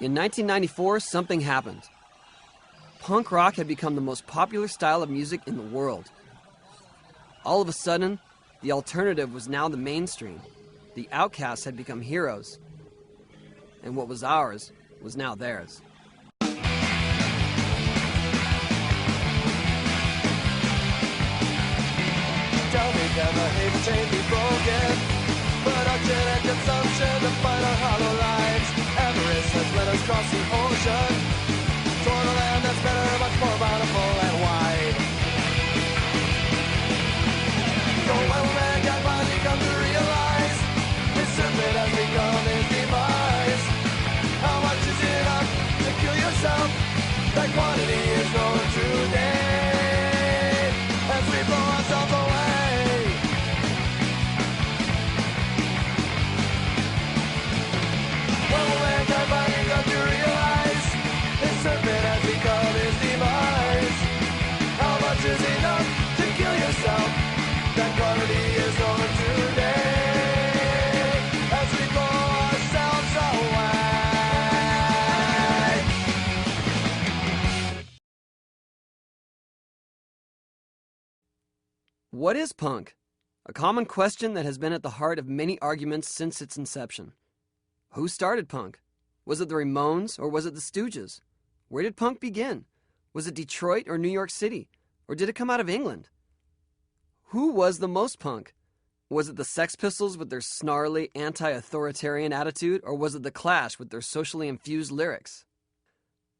In 1994, something happened. Punk rock had become the most popular style of music in the world. All of a sudden, the alternative was now the mainstream. The outcasts had become heroes. And what was ours was now theirs. Tell me, can the hate chain be broken? Production and consumption, the final hollow lives. Avarice has let us cross the ocean toward a land that's better, much more bountiful and wide. So when mankind finally come to realize his serpent has become his demise, how much is enough to kill yourself? That quantity is known today as we blow ourselves away. When mankind finally come to realize his serpent has become his demise, how much is enough to kill yourself? That quantity is known today as we blow ourselves away. What is punk? A common question that has been at the heart of many arguments since its inception. Who started punk? Was it the Ramones or was it the Stooges? Where did punk begin? Was it Detroit or New York City? Or did it come out of England? Who was the most punk? Was it the Sex Pistols with their snarly, anti-authoritarian attitude, or was it the Clash with their socially infused lyrics?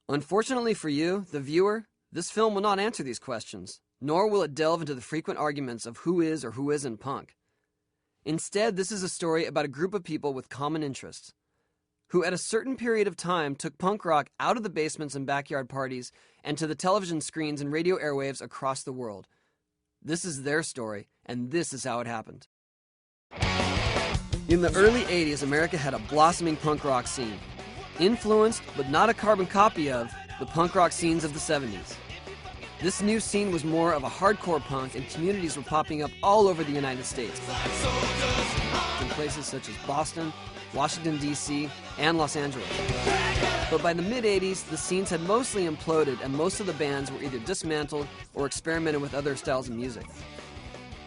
Unfortunately for you, the viewer, this film will not answer these questions, nor will it delve into the frequent arguments of who is or who isn't punk. Instead, this is a story about a group of people with common interests, who at a certain period of time took punk rock out of the basements and backyard parties and to the television screens and radio airwaves across the world. This is their story, and this is how it happened. In the early 80s, America had a blossoming punk rock scene, influenced, but not a carbon copy of, the punk rock scenes of the 70s. This new scene was more of a hardcore punk, and communities were popping up all over the United States, in places such as Boston, Washington, D.C., and Los Angeles. But by the mid-80s, the scenes had mostly imploded, and most of the bands were either dismantled or experimented with other styles of music.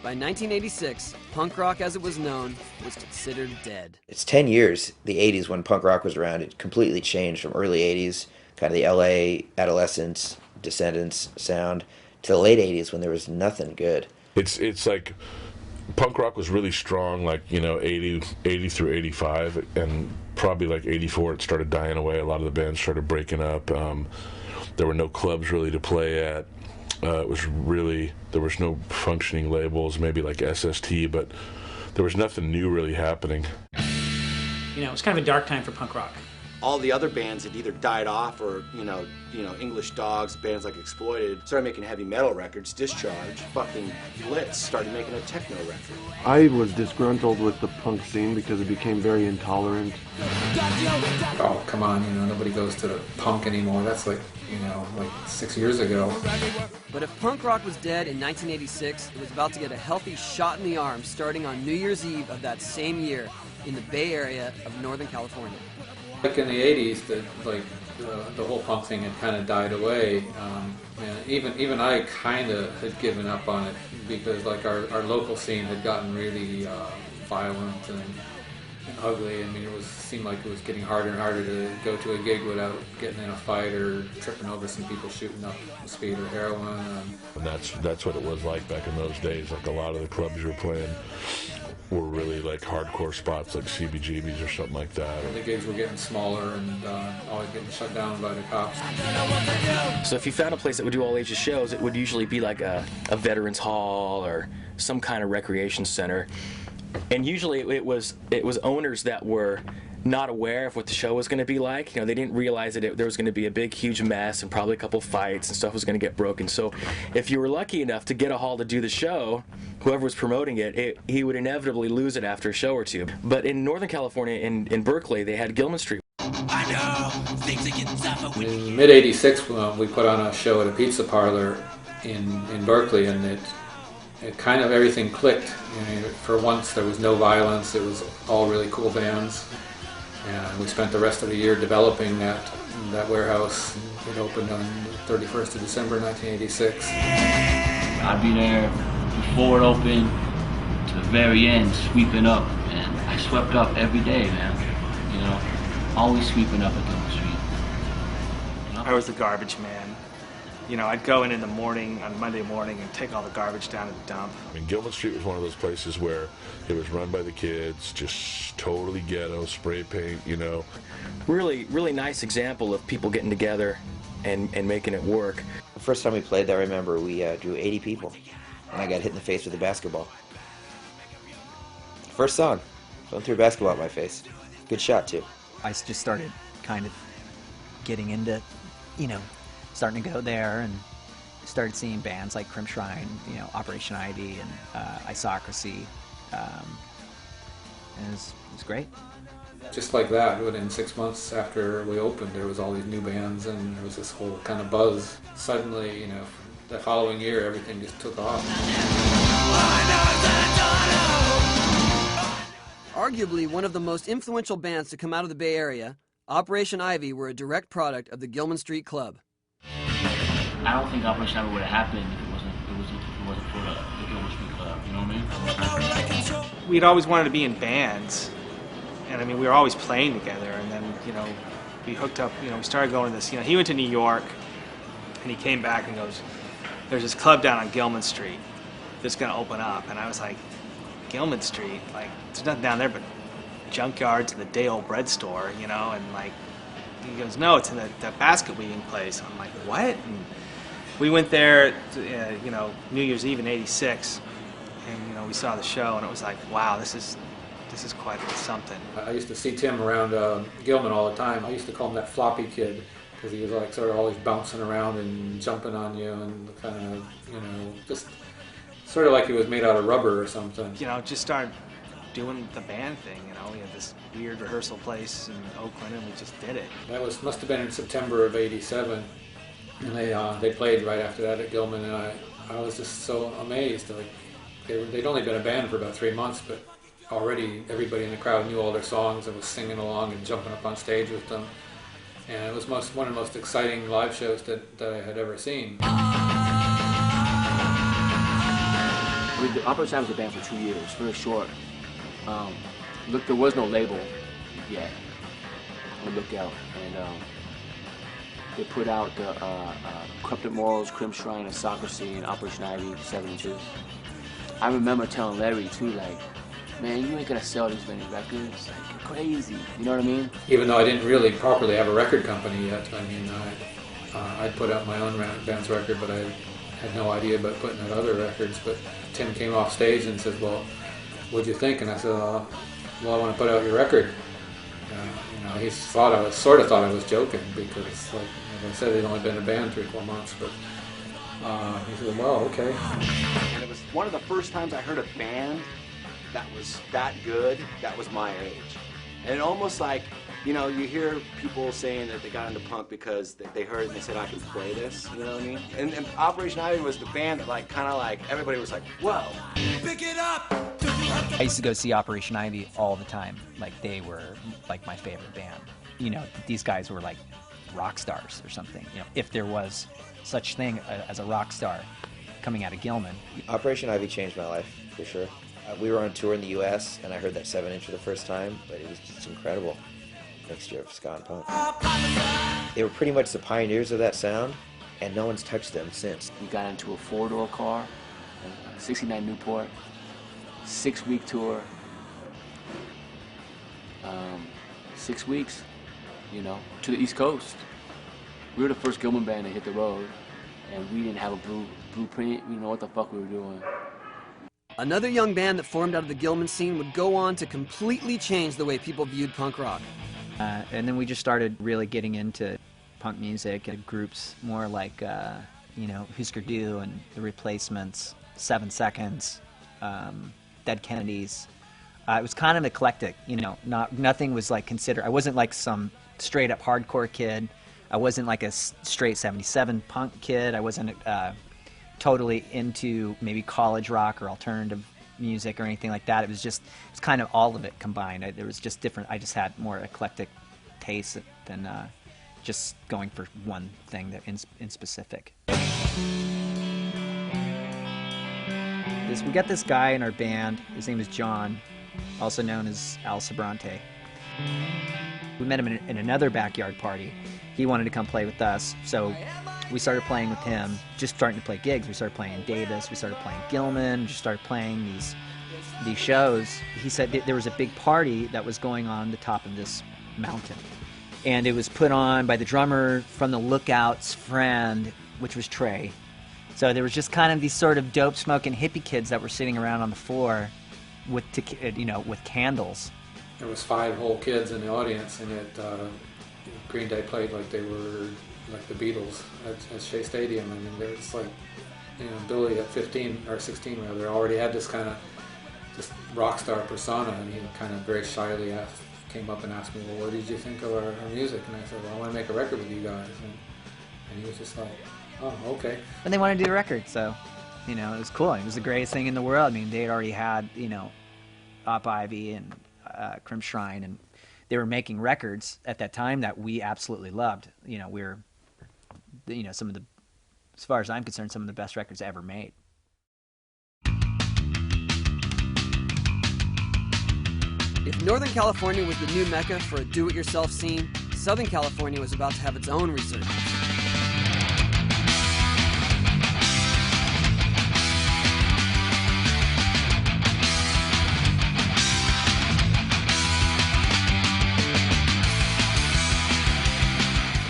By 1986, punk rock as it was known was considered dead. It's 10 years, the 80s, when punk rock was around. It completely changed from early 80s, kind of the LA adolescence, Descendants sound, to the late 80s when there was nothing good. It's like punk rock was really strong, like, 80 through 85, and probably like 84 it started dying away. A lot of the bands started breaking up. There were no clubs really to play at. There was no functioning labels, maybe like SST, but there was nothing new really happening. It was kind of a dark time for punk rock. All the other bands had either died off or, English Dogs, bands like Exploited, started making heavy metal records. Discharge, fucking Blitz started making a techno record. I was disgruntled with the punk scene because it became very intolerant. Oh, come on, nobody goes to the punk anymore. That's like 6 years ago. But if punk rock was dead in 1986, it was about to get a healthy shot in the arm starting on New Year's Eve of that same year in the Bay Area of Northern California. Like in the 80s, the whole punk thing had kind of died away. And even I kind of had given up on it because like our local scene had gotten really violent and ugly. I mean, seemed like it was getting harder and harder to go to a gig without getting in a fight or tripping over some people shooting up speed or heroin. And that's what it was like back in those days. Like a lot of the clubs you were playing were really like hardcore spots like CBGB's or something like that. The gigs were getting smaller and always getting shut down by the cops. So if you found a place that would do all ages shows, it would usually be like a veterans hall or some kind of recreation center. And usually it was owners that were not aware of what the show was going to be like. They didn't realize that there was going to be a big, huge mess and probably a couple fights and stuff was going to get broken. So if you were lucky enough to get a hall to do the show, whoever was promoting it, he would inevitably lose it after a show or two. But in Northern California, in Berkeley, they had Gilman Street. I know, things are getting tougher. In mid-'86, we put on a show at a pizza parlor in Berkeley, and it kind of everything clicked. For once, there was no violence. It was all really cool bands. And we spent the rest of the year developing that warehouse. It opened on the 31st of December 1986. I'd be there before it opened to the very end, sweeping up, and I swept up every day, man. You know, always sweeping up at Gilman Street. You know? I was the garbage man. You know, I'd go in the morning, on Monday morning, and take all the garbage down to the dump. I mean, Gilman Street was one of those places where it was run by the kids, just totally ghetto, spray paint, you know. Really, really nice example of people getting together and making it work. The first time we played there, I remember we drew 80 people, and I got hit in the face with a basketball. First song, someone threw a basketball at my face. Good shot, too. I just started kind of getting into, you know, starting to go there, and started seeing bands like Crim Shrine, you know, Operation Ivy, and Isocracy, and it was great. Just like that, within 6 months after we opened, there was all these new bands, and there was this whole kind of buzz. Suddenly, you know, the following year, everything just took off. Arguably one of the most influential bands to come out of the Bay Area, Operation Ivy were a direct product of the Gilman Street Club. I don't think Operation Ivy would have happened if it wasn't for the Gilman Street Club. You know what I mean? We'd always wanted to be in bands, and I mean, we were always playing together. And then, you know, we hooked up. You know, we started going to this. You know, he went to New York, and he came back and goes, "There's this club down on Gilman Street that's going to open up." And I was like, "Gilman Street? Like, there's nothing down there but junkyards and the day-old bread store, you know?" And like, he goes, "No, it's in the basket weaving place." I'm like, "What?" And we went there, you know, New Year's Eve in '86, and you know, we saw the show, and it was like, wow, this is quite something. I used to see Tim around Gilman all the time. I used to call him that floppy kid, because he was like sort of always bouncing around and jumping on you, and kind of, you know, just sort of like he was made out of rubber or something. You know, just started doing the band thing. You know, we had this weird rehearsal place in Oakland, and we just did it. That must have been in September of '87, and they played right after that at Gilman, and I was just so amazed. Like, they'd only been a band for about 3 months, but already everybody in the crowd knew all their songs and was singing along and jumping up on stage with them. And it was one of the most exciting live shows that I had ever seen. The Operation Ivy was a band for 2 years, very short. Look, there was no label yet on Lookout, and they put out the Corrupted Morals, Crim Shrine, Isocracy, and Operation Ivy, 7 inches. I remember telling Larry too, like, "Man, you ain't gonna sell these many records. Like, you're crazy." You know what I mean? Even though I didn't really properly have a record company yet, I mean, I'd put out my own band's record, but I had no idea about putting out other records. But Tim came off stage and said, "Well, what'd you think?" And I said, "Well, I want to put out your record." You know, he thought I was joking, because, like I said, they'd only been a band 3 or 4 months. But he said, "Well, okay." And it was one of the first times I heard a band that was that good that was my age. And almost like, you know, you hear people saying that they got into punk because they heard it and they said, "I can play this," you know what I mean? And Operation Ivy was the band that, like, kind of like, everybody was like, "Whoa." Pick it up. I used to go see Operation Ivy all the time. Like, they were like my favorite band. You know, these guys were like rock stars or something. You know, if there was such thing as a rock star coming out of Gilman. Operation Ivy changed my life, for sure. We were on tour in the U.S., and I heard that 7-inch for the first time, but it was just incredible. Mixture of ska and punk. They were pretty much the pioneers of that sound, and no one's touched them since. We got into a 4-door car, a 69 Newport, 6-week tour, 6 weeks, you know, to the East Coast. We were the first Gilman band to hit the road, and we didn't have a blueprint. We didn't know what the fuck we were doing. Another young band that formed out of the Gilman scene would go on to completely change the way people viewed punk rock. And then we just started really getting into punk music and groups more like, you know, Husker Du and The Replacements, 7 Seconds, Dead Kennedys. It was kind of eclectic, you know, nothing was like considered. I wasn't like some straight up hardcore kid. I wasn't like a straight 77 punk kid. I wasn't totally into maybe college rock or alternative music or anything like that. It's kind of all of it combined. There was just different. I just had more eclectic tastes than just going for one thing that in specific. We got this guy in our band. His name is John, also known as Al Sobrante. We met him in another backyard party. He wanted to come play with us, so we started playing with him, just starting to play gigs. We started playing in Davis, we started playing Gilman, just started playing these shows. He said there was a big party that was going on the top of this mountain, and it was put on by the drummer from the Lookout's friend, which was Trey. So there was just kind of these sort of dope-smoking hippie kids that were sitting around on the floor with candles. There was 5 whole kids in the audience, and Green Day played like they were like the Beatles at Shea Stadium. I mean, it's like, Billy at 15 or 16 rather already had this kind of just rock star persona, and he kind of very shyly came up and asked me, well, what did you think of our music? And I said, well, I want to make a record with you guys. And he was just like, oh, okay. And they wanted to do a record, so, it was cool. It was the greatest thing in the world. I mean, they had already had, Op Ivy and Crim Shrine, and they were making records at that time that we absolutely loved. We're, some of the, as far as I'm concerned, some of the best records ever made. If Northern California was the new mecca for a do-it-yourself scene, Southern California was about to have its own resurgence.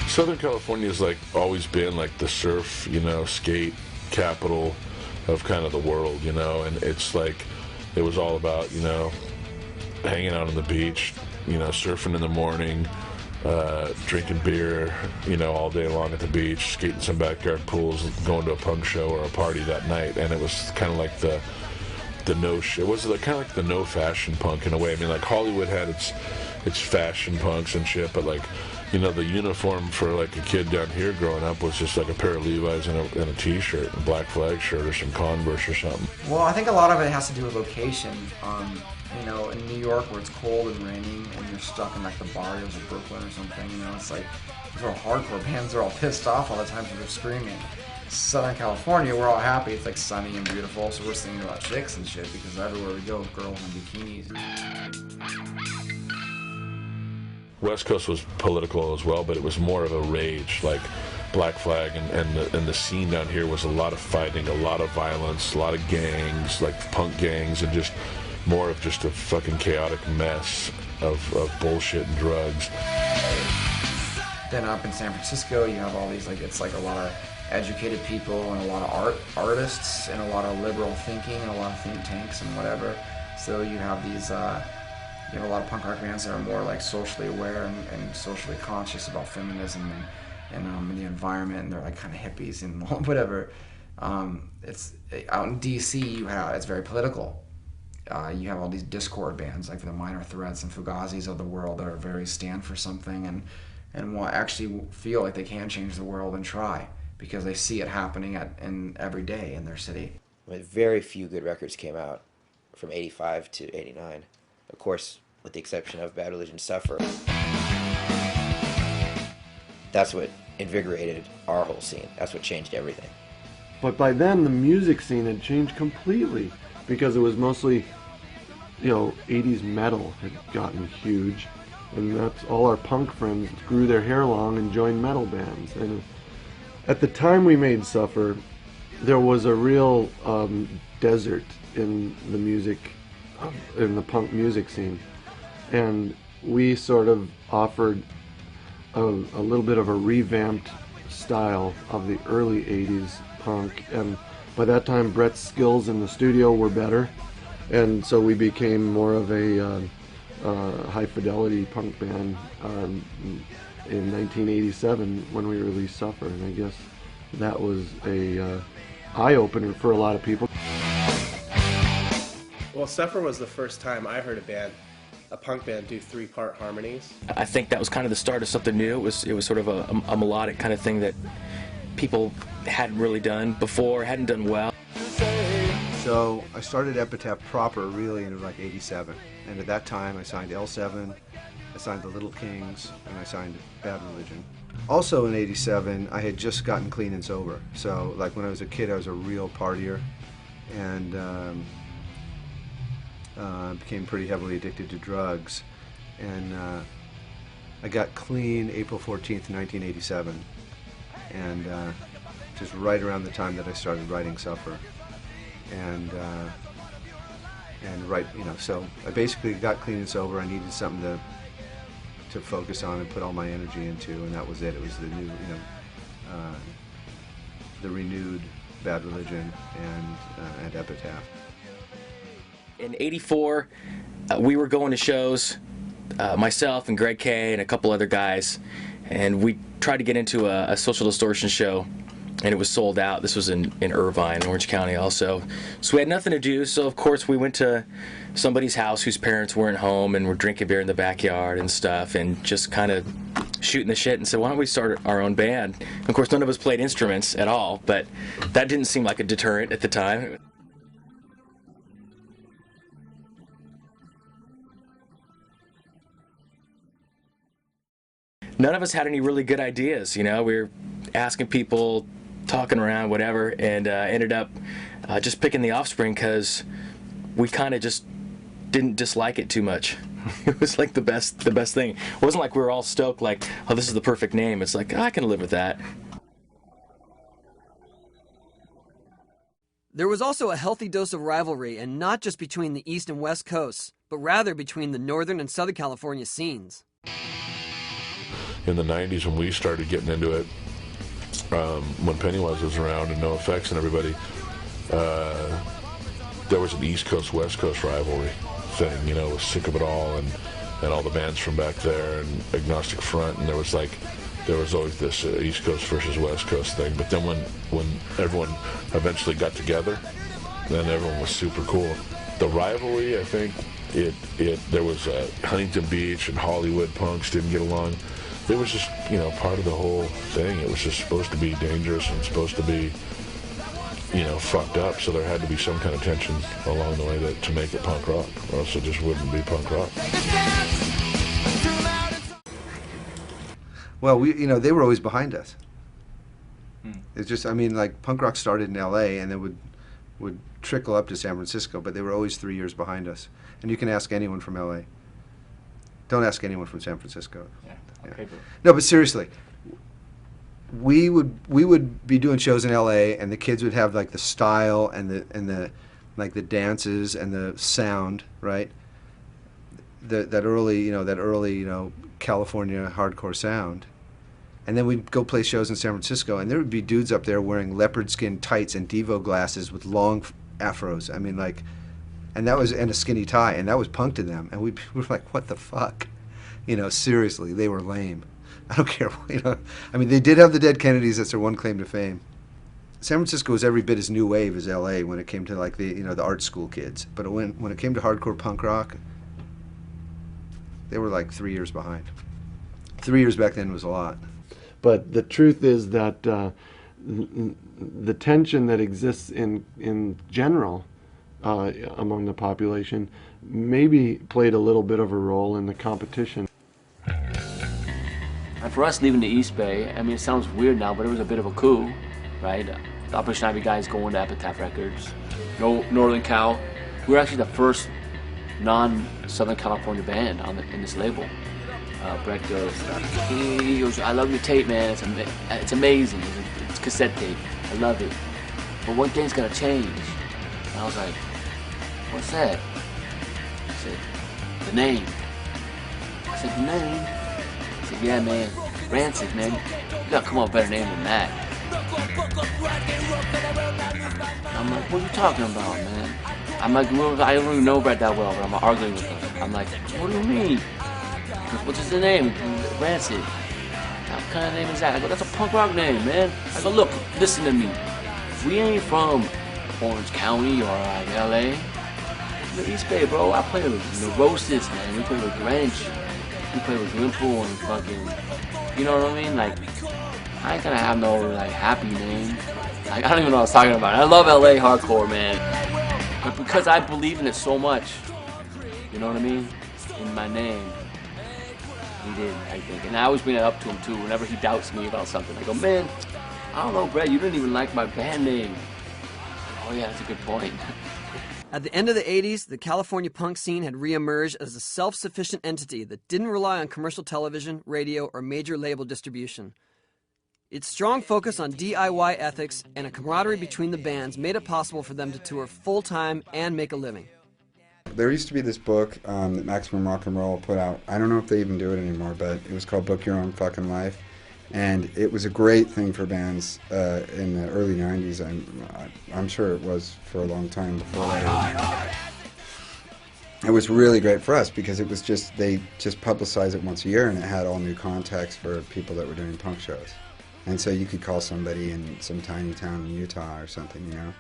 Southern California has always been the surf, skate capital of kind of the world, and it's it was all about, hanging out on the beach, surfing in the morning, drinking beer, all day long at the beach, skating some backyard pools, going to a punk show or a party that night. And it was kind of like the it was kind of like the no fashion punk in a way. I mean, Hollywood had its fashion punks and shit, but the uniform for a kid down here growing up was just a pair of Levi's and a t-shirt, a Black Flag shirt or some Converse or something. Well, I think a lot of it has to do with location. In New York where it's cold and raining and you're stuck in the barrios of Brooklyn or something, it's these are hardcore bands, they're all pissed off all the time, so they're screaming. Southern California, we're all happy, it's sunny and beautiful, so we're singing about chicks and shit because everywhere we go, girls in bikinis. West Coast was political as well, but it was more of a rage, Black Flag and the scene down here was a lot of fighting, a lot of violence, a lot of gangs, punk gangs, and just more of just a fucking chaotic mess of bullshit and drugs. Then up in San Francisco, you have all these, it's a lot of educated people and a lot of artists and a lot of liberal thinking and a lot of think tanks and whatever. So you have these, you have a lot of punk rock bands that are more socially aware and socially conscious about feminism and the environment, and they're kind of hippies and whatever. It's out in DC, it's very political. You have all these discord bands like the Minor Threats and Fugazis of the world that are very stand for something and will actually feel like they can change the world and try because they see it happening in every day in their city. Very few good records came out from 85 to 89. Of course, with the exception of Bad Religion Suffer. That's what invigorated our whole scene. That's what changed everything. But by then, the music scene had changed completely because it was mostly, 80s metal had gotten huge. And that's all our punk friends grew their hair long and joined metal bands. And at the time we made Suffer, there was a real desert in the music, in the punk music scene. And we sort of offered a little bit of a revamped style of the early 80s punk. And by that time, Brett's skills in the studio were better. And so we became more of a high-fidelity punk band in 1987 when we released Suffer. And I guess that was a eye-opener for a lot of people. Well, Suffer was the first time I heard a punk band do 3-part harmonies. I think that was kind of the start of something new. It was sort of a melodic kind of thing that people hadn't really done before, hadn't done well. So So I started Epitaph proper really in like '87, and at that time I signed L7, I signed the Little Kings, and I signed Bad Religion. Also in '87 I had just gotten clean and sober. So like when I was a kid I was a real partier, and became pretty heavily addicted to drugs, and I got clean April 14th, 1987, and just right around the time that I started writing Suffer. And right, you know, so I basically got clean and sober. I needed something to focus on and put all my energy into, and that was it. It was the new, you know, the renewed Bad Religion and Epitaph. In '84, we were going to shows, myself and Greg Kay and a couple other guys, and we tried to get into a Social Distortion show, and it was sold out. This was in Irvine, Orange County also. So we had nothing to do, so of course we went to somebody's house whose parents weren't home, and we're drinking beer in the backyard and stuff, and just kind of shooting the shit, and said, why don't we start our own band? Of course, none of us played instruments at all, but that didn't seem like a deterrent at the time. None of us had any really good ideas, you know. We were asking people, talking around, whatever, and ended up just picking The Offspring because we kind of just didn't dislike it too much. It was like the best thing. It wasn't like we were all stoked like, oh, this is the perfect name. It's like, oh, I can live with that. There was also a healthy dose of rivalry, and not just between the East and West Coasts, but rather between the Northern and Southern California scenes. In the 90s when we started getting into it, when Pennywise was around and NoFX and everybody, there was an East Coast, West Coast rivalry thing, you know, with Sick of It All and all the bands from back there and Agnostic Front, and there was always this East Coast versus West Coast thing. But then when everyone eventually got together, then everyone was super cool. The rivalry, I think, there was Huntington Beach and Hollywood punks didn't get along. It was just, you know, part of the whole thing. It was just supposed to be dangerous and supposed to be, you know, fucked up. So there had to be some kind of tension along the way to make it punk rock, or else it just wouldn't be punk rock. Well, you know, they were always behind us. It's just, I mean, like punk rock started in L.A. and then would trickle up to San Francisco, but they were always 3 years behind us. And you can ask anyone from L.A. Don't ask anyone from San Francisco. Yeah. Okay, No, but seriously, we would be doing shows in L.A. and the kids would have like the style and the like the dances and the sound, right? That early California hardcore sound. And then we'd go play shows in San Francisco, and there would be dudes up there wearing leopard skin tights and Devo glasses with long afros. I mean, like, and a skinny tie, and that was punk to them. And we were like, what the fuck? You know, seriously, they were lame. I don't care. You know, I mean, they did have the Dead Kennedys. That's their one claim to fame. San Francisco was every bit as new wave as L.A. when it came to like the art school kids. But when it came to hardcore punk rock, they were like 3 years behind. 3 years back then was a lot. But the truth is that the tension that exists in general among the population maybe played a little bit of a role in the competition. And for us leaving the East Bay, I mean, it sounds weird now, but it was a bit of a coup, right? The Operation Ivy guys going to Epitaph Records. Northern Cal. We were actually the first non-Southern California band in this label. Brett goes, he goes, I love your tape, man. It's amazing. It's cassette tape. I love it. But one thing's gotta change. And I was like, what's that? He said, the name. I said, the name? He said, yeah, man. Rancid, man. You gotta come up with a better name than that. I'm like, what are you talking about, man? I'm like, I don't even know Brett that well, but I'm arguing with him. I'm like, what do you mean? What's the name? Rancid. What kind of name is that? I go, that's a punk rock name, man. I go, look, listen to me. We ain't from Orange County or LA. The East Bay, bro. I play with Neurosis, man. We play with Grinch. We play with Wimple and fucking, you know what I mean? Like, I ain't gonna have no, like, happy name. Like, I don't even know what I was talking about. I love LA hardcore, man. because I believe in it so much. You know what I mean? In my name. He did, I think. And I always bring it up to him, too. Whenever he doubts me about something, I go, man, I don't know, Brad, you didn't even like my band name. Oh, yeah, that's a good point. At the end of the 80s, the California punk scene had reemerged as a self-sufficient entity that didn't rely on commercial television, radio, or major label distribution. Its strong focus on DIY ethics and a camaraderie between the bands made it possible for them to tour full-time and make a living. There used to be this book that Maximum Rock and Roll put out. I don't know if they even do it anymore, but it was called Book Your Own Fucking Life. And it was a great thing for bands in the early 90s. I'm sure it was for a long time before that. It was really great for us because it was just, they just publicized it once a year and it had all new context for people that were doing punk shows. And so you could call somebody in some tiny town in Utah or something, you know,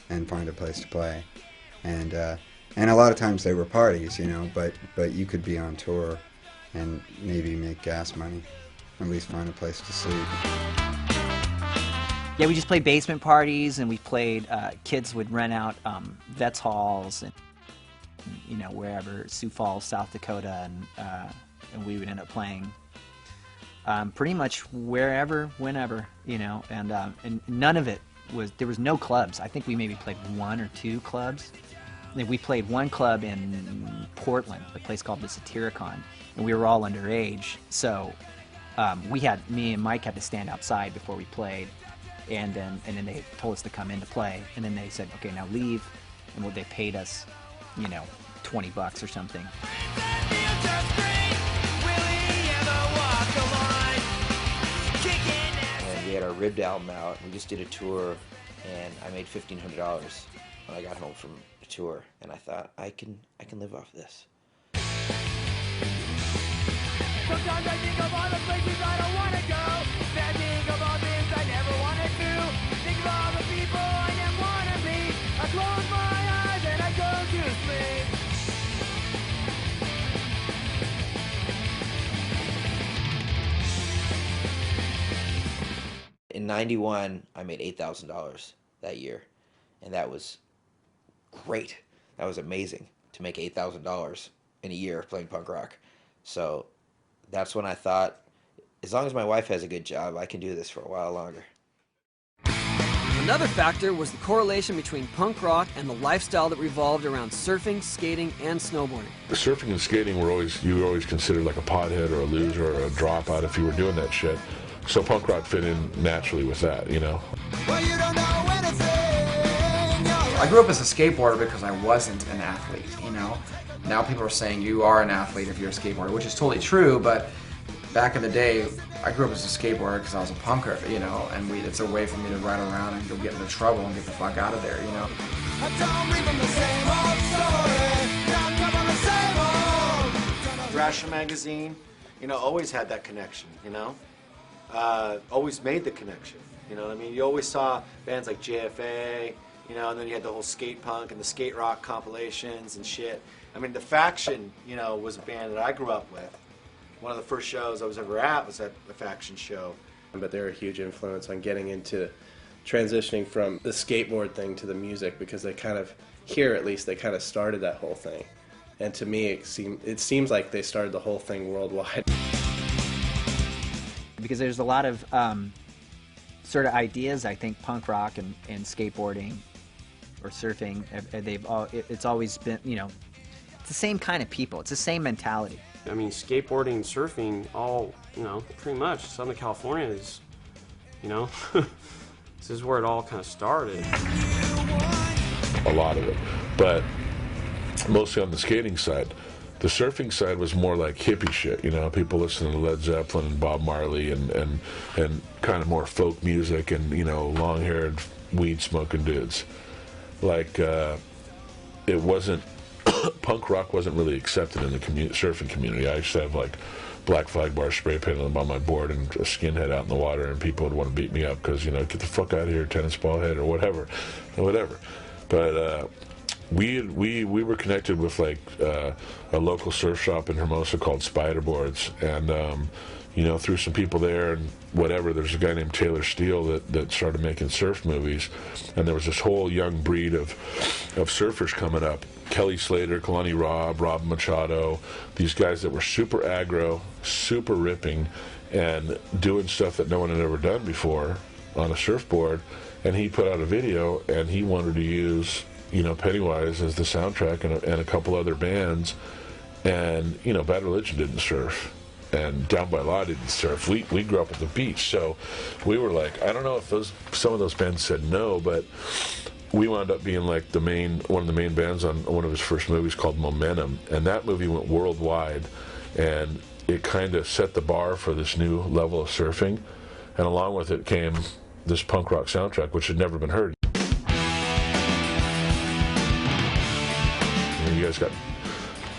and find a place to play. And a lot of times they were parties, you know, but you could be on tour and maybe make gas money, at least find a place to sleep. Yeah, we just played basement parties, and we played, kids would rent out vets halls and, you know, wherever, Sioux Falls, South Dakota, and we would end up playing pretty much wherever, whenever, you know, and none of it was, there was no clubs. I think we maybe played 1 or 2 clubs. We played one club in Portland, a place called the Satyricon, and we were all underage, so me and Mike had to stand outside before we played, and then they told us to come in to play, and then they said, okay, now leave, and they paid us, you know, $20 or something. And we had our Ribbed album out. We just did a tour, and I made $1,500 when I got home from a tour, and I thought I can live off this. Sometimes I think of all the places I don't want to go. Then I think of all things I never wanted to. Think of all the people I never want to meet. I close my eyes and I go to sleep. In '91, I made $8,000 that year, and that was great. That was amazing to make $8,000 in a year playing punk rock. So that's when I thought, as long as my wife has a good job, I can do this for a while longer. Another factor was the correlation between punk rock and the lifestyle that revolved around surfing, skating, and snowboarding. The surfing and skating you were always considered like a pothead or a loser or a dropout if you were doing that shit. So punk rock fit in naturally with that, you know. Well, you don't know anything. I grew up as a skateboarder because I wasn't an athlete, you know. Now people are saying you are an athlete if you're a skateboarder, which is totally true, but back in the day, I grew up as a skateboarder because I was a punker, you know, and it's a way for me to ride around and go get into trouble and get the fuck out of there, you know. Thrasher magazine, you know, always had that connection, you know. Always made the connection, you know what I mean? You always saw bands like JFA, you know, and then you had the whole skate punk and the skate rock compilations and shit. I mean, The Faction, you know, was a band that I grew up with. One of the first shows I was ever at was at the Faction show. But they're a huge influence on getting into transitioning from the skateboard thing to the music, because they kind of, here at least, they kind of started that whole thing. And to me, it seems like they started the whole thing worldwide. Because there's a lot of sort of ideas, I think, punk rock and skateboarding or surfing, it's always been, you know, it's the same kind of people. It's the same mentality. I mean, skateboarding, surfing, all, you know, pretty much. Southern California is, you know, this is where it all kind of started. A lot of it, but mostly on the skating side. The surfing side was more like hippie shit, you know, people listening to Led Zeppelin and Bob Marley and kind of more folk music and, you know, long-haired, weed-smoking dudes. Like, it wasn't, punk rock wasn't really accepted in the surfing community. I used to have, like, black flag bars spray painted on my board and a skinhead out in the water, and people would want to beat me up because, you know, get the fuck out of here, tennis ball head, or whatever. But, we were connected with like a local surf shop in Hermosa called Spiderboards, and you know, through some people there and whatever, there's a guy named Taylor Steele that started making surf movies, and there was this whole young breed of surfers coming up. Kelly Slater, Kalani Rob Machado, these guys that were super aggro, super ripping, and doing stuff that no one had ever done before on a surfboard. And he put out a video, and he wanted to use, you know, Pennywise as the soundtrack, and a couple other bands. And, you know, Bad Religion didn't surf, and Down by Law didn't surf. We grew up at the beach, so we were like, I don't know if some of those bands said no, but we wound up being like one of the main bands on one of his first movies called Momentum, and that movie went worldwide, and it kind of set the bar for this new level of surfing, and along with it came this punk rock soundtrack, which had never been heard.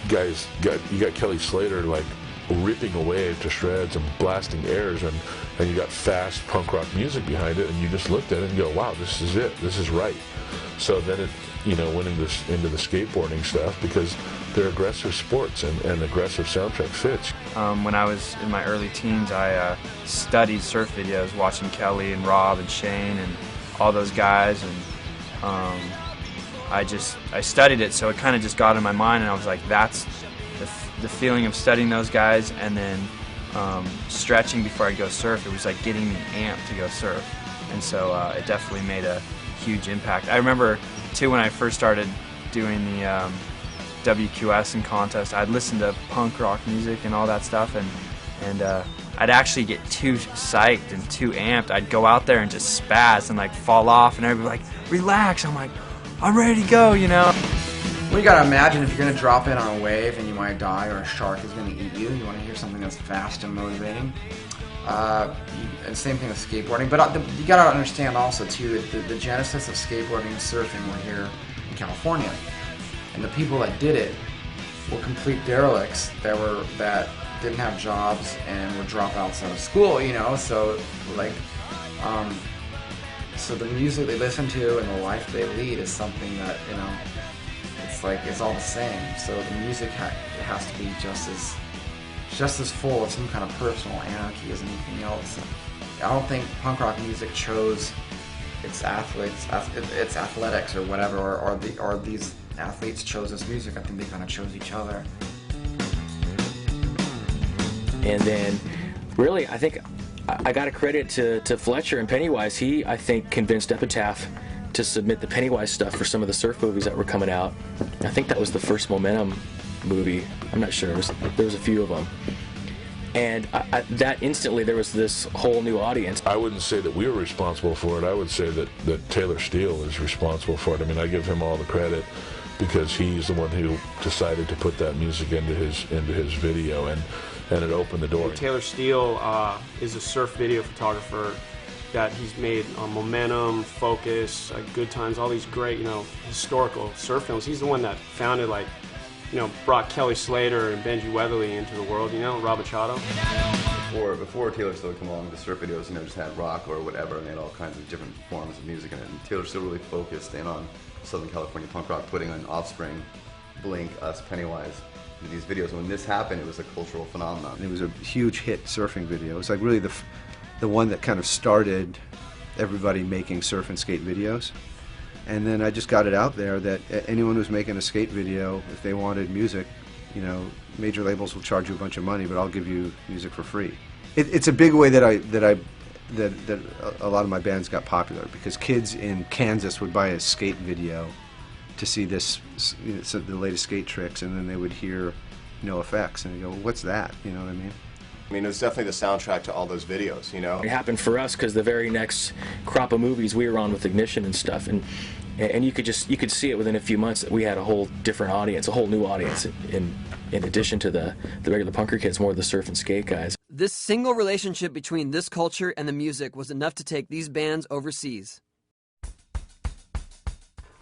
You got Kelly Slater like ripping a wave to shreds and blasting airs, and you got fast punk rock music behind it, and you just looked at it and go, wow, this is it, this is right. So then it, you know, went into the skateboarding stuff, because they're aggressive sports, and aggressive soundtrack fits. When I was in my early teens, I studied surf videos, watching Kelly and Rob and Shane and all those guys, and I studied it, so it kind of just got in my mind, and I was like, that's the feeling of studying those guys, and then stretching before I go surf. It was like getting me amped to go surf, and so it definitely made a huge impact. I remember too, when I first started doing the WQS and contest, I'd listen to punk rock music and all that stuff, and I'd actually get too psyched and too amped. I'd go out there and just spaz and like fall off, and everybody would be like, relax. I'm like, I'm ready to go, you know. Well, you gotta imagine if you're gonna drop in on a wave and you might die, or a shark is gonna eat you, you wanna hear something that's fast and motivating. And same thing with skateboarding, but you gotta understand also too that the genesis of skateboarding and surfing were here in California, and the people that did it were complete derelicts that didn't have jobs and were dropouts out of school, you know. So like, so the music they listen to and the life they lead is something that, you know, it's all the same. So the music has to be just as full of some kind of personal anarchy as anything else. I don't think punk rock music chose its athletics or whatever, or these athletes chose this music. I think they kind of chose each other. And then, really, I think I got to credit to Fletcher and Pennywise. He, I think, convinced Epitaph to submit the Pennywise stuff for some of the surf movies that were coming out. I think that was the first Momentum movie. I'm not sure. There was a few of them. And that instantly, there was this whole new audience. I wouldn't say that we were responsible for it. I would say that Taylor Steele is responsible for it. I mean, I give him all the credit, because he's the one who decided to put that music into his video, and it opened the door. Taylor Steele is a surf video photographer that he's made Momentum, Focus, Good Times, all these great, you know, historical surf films. He's the one that founded, like, you know, brought Kelly Slater and Benji Weatherly into the world, you know, Rob Machado. Before Taylor Steele came along, the surf videos, you know, just had rock or whatever, and they had all kinds of different forms of music in it. And Taylor Steele really focused in on Southern California punk rock, putting on Offspring, Blink, Us, Pennywise, into these videos. When this happened, it was a cultural phenomenon. And it was a huge hit surfing video. It was like really the one that kind of started everybody making surf and skate videos. And then I just got it out there that anyone who's making a skate video, if they wanted music, you know, major labels will charge you a bunch of money, but I'll give you music for free. It's a big way that a lot of my bands got popular, because kids in Kansas would buy a skate video to see this, you know, the latest skate tricks, and then they would hear NoFX and they go, well, what's that? You know what I mean? I mean, it was definitely the soundtrack to all those videos, you know? It happened for us because the very next crop of movies we were on with Ignition and stuff, and you could see it within a few months that we had a whole different audience, a whole new audience, in addition to the regular punker kids, more of the surf and skate guys. This single relationship between this culture and the music was enough to take these bands overseas.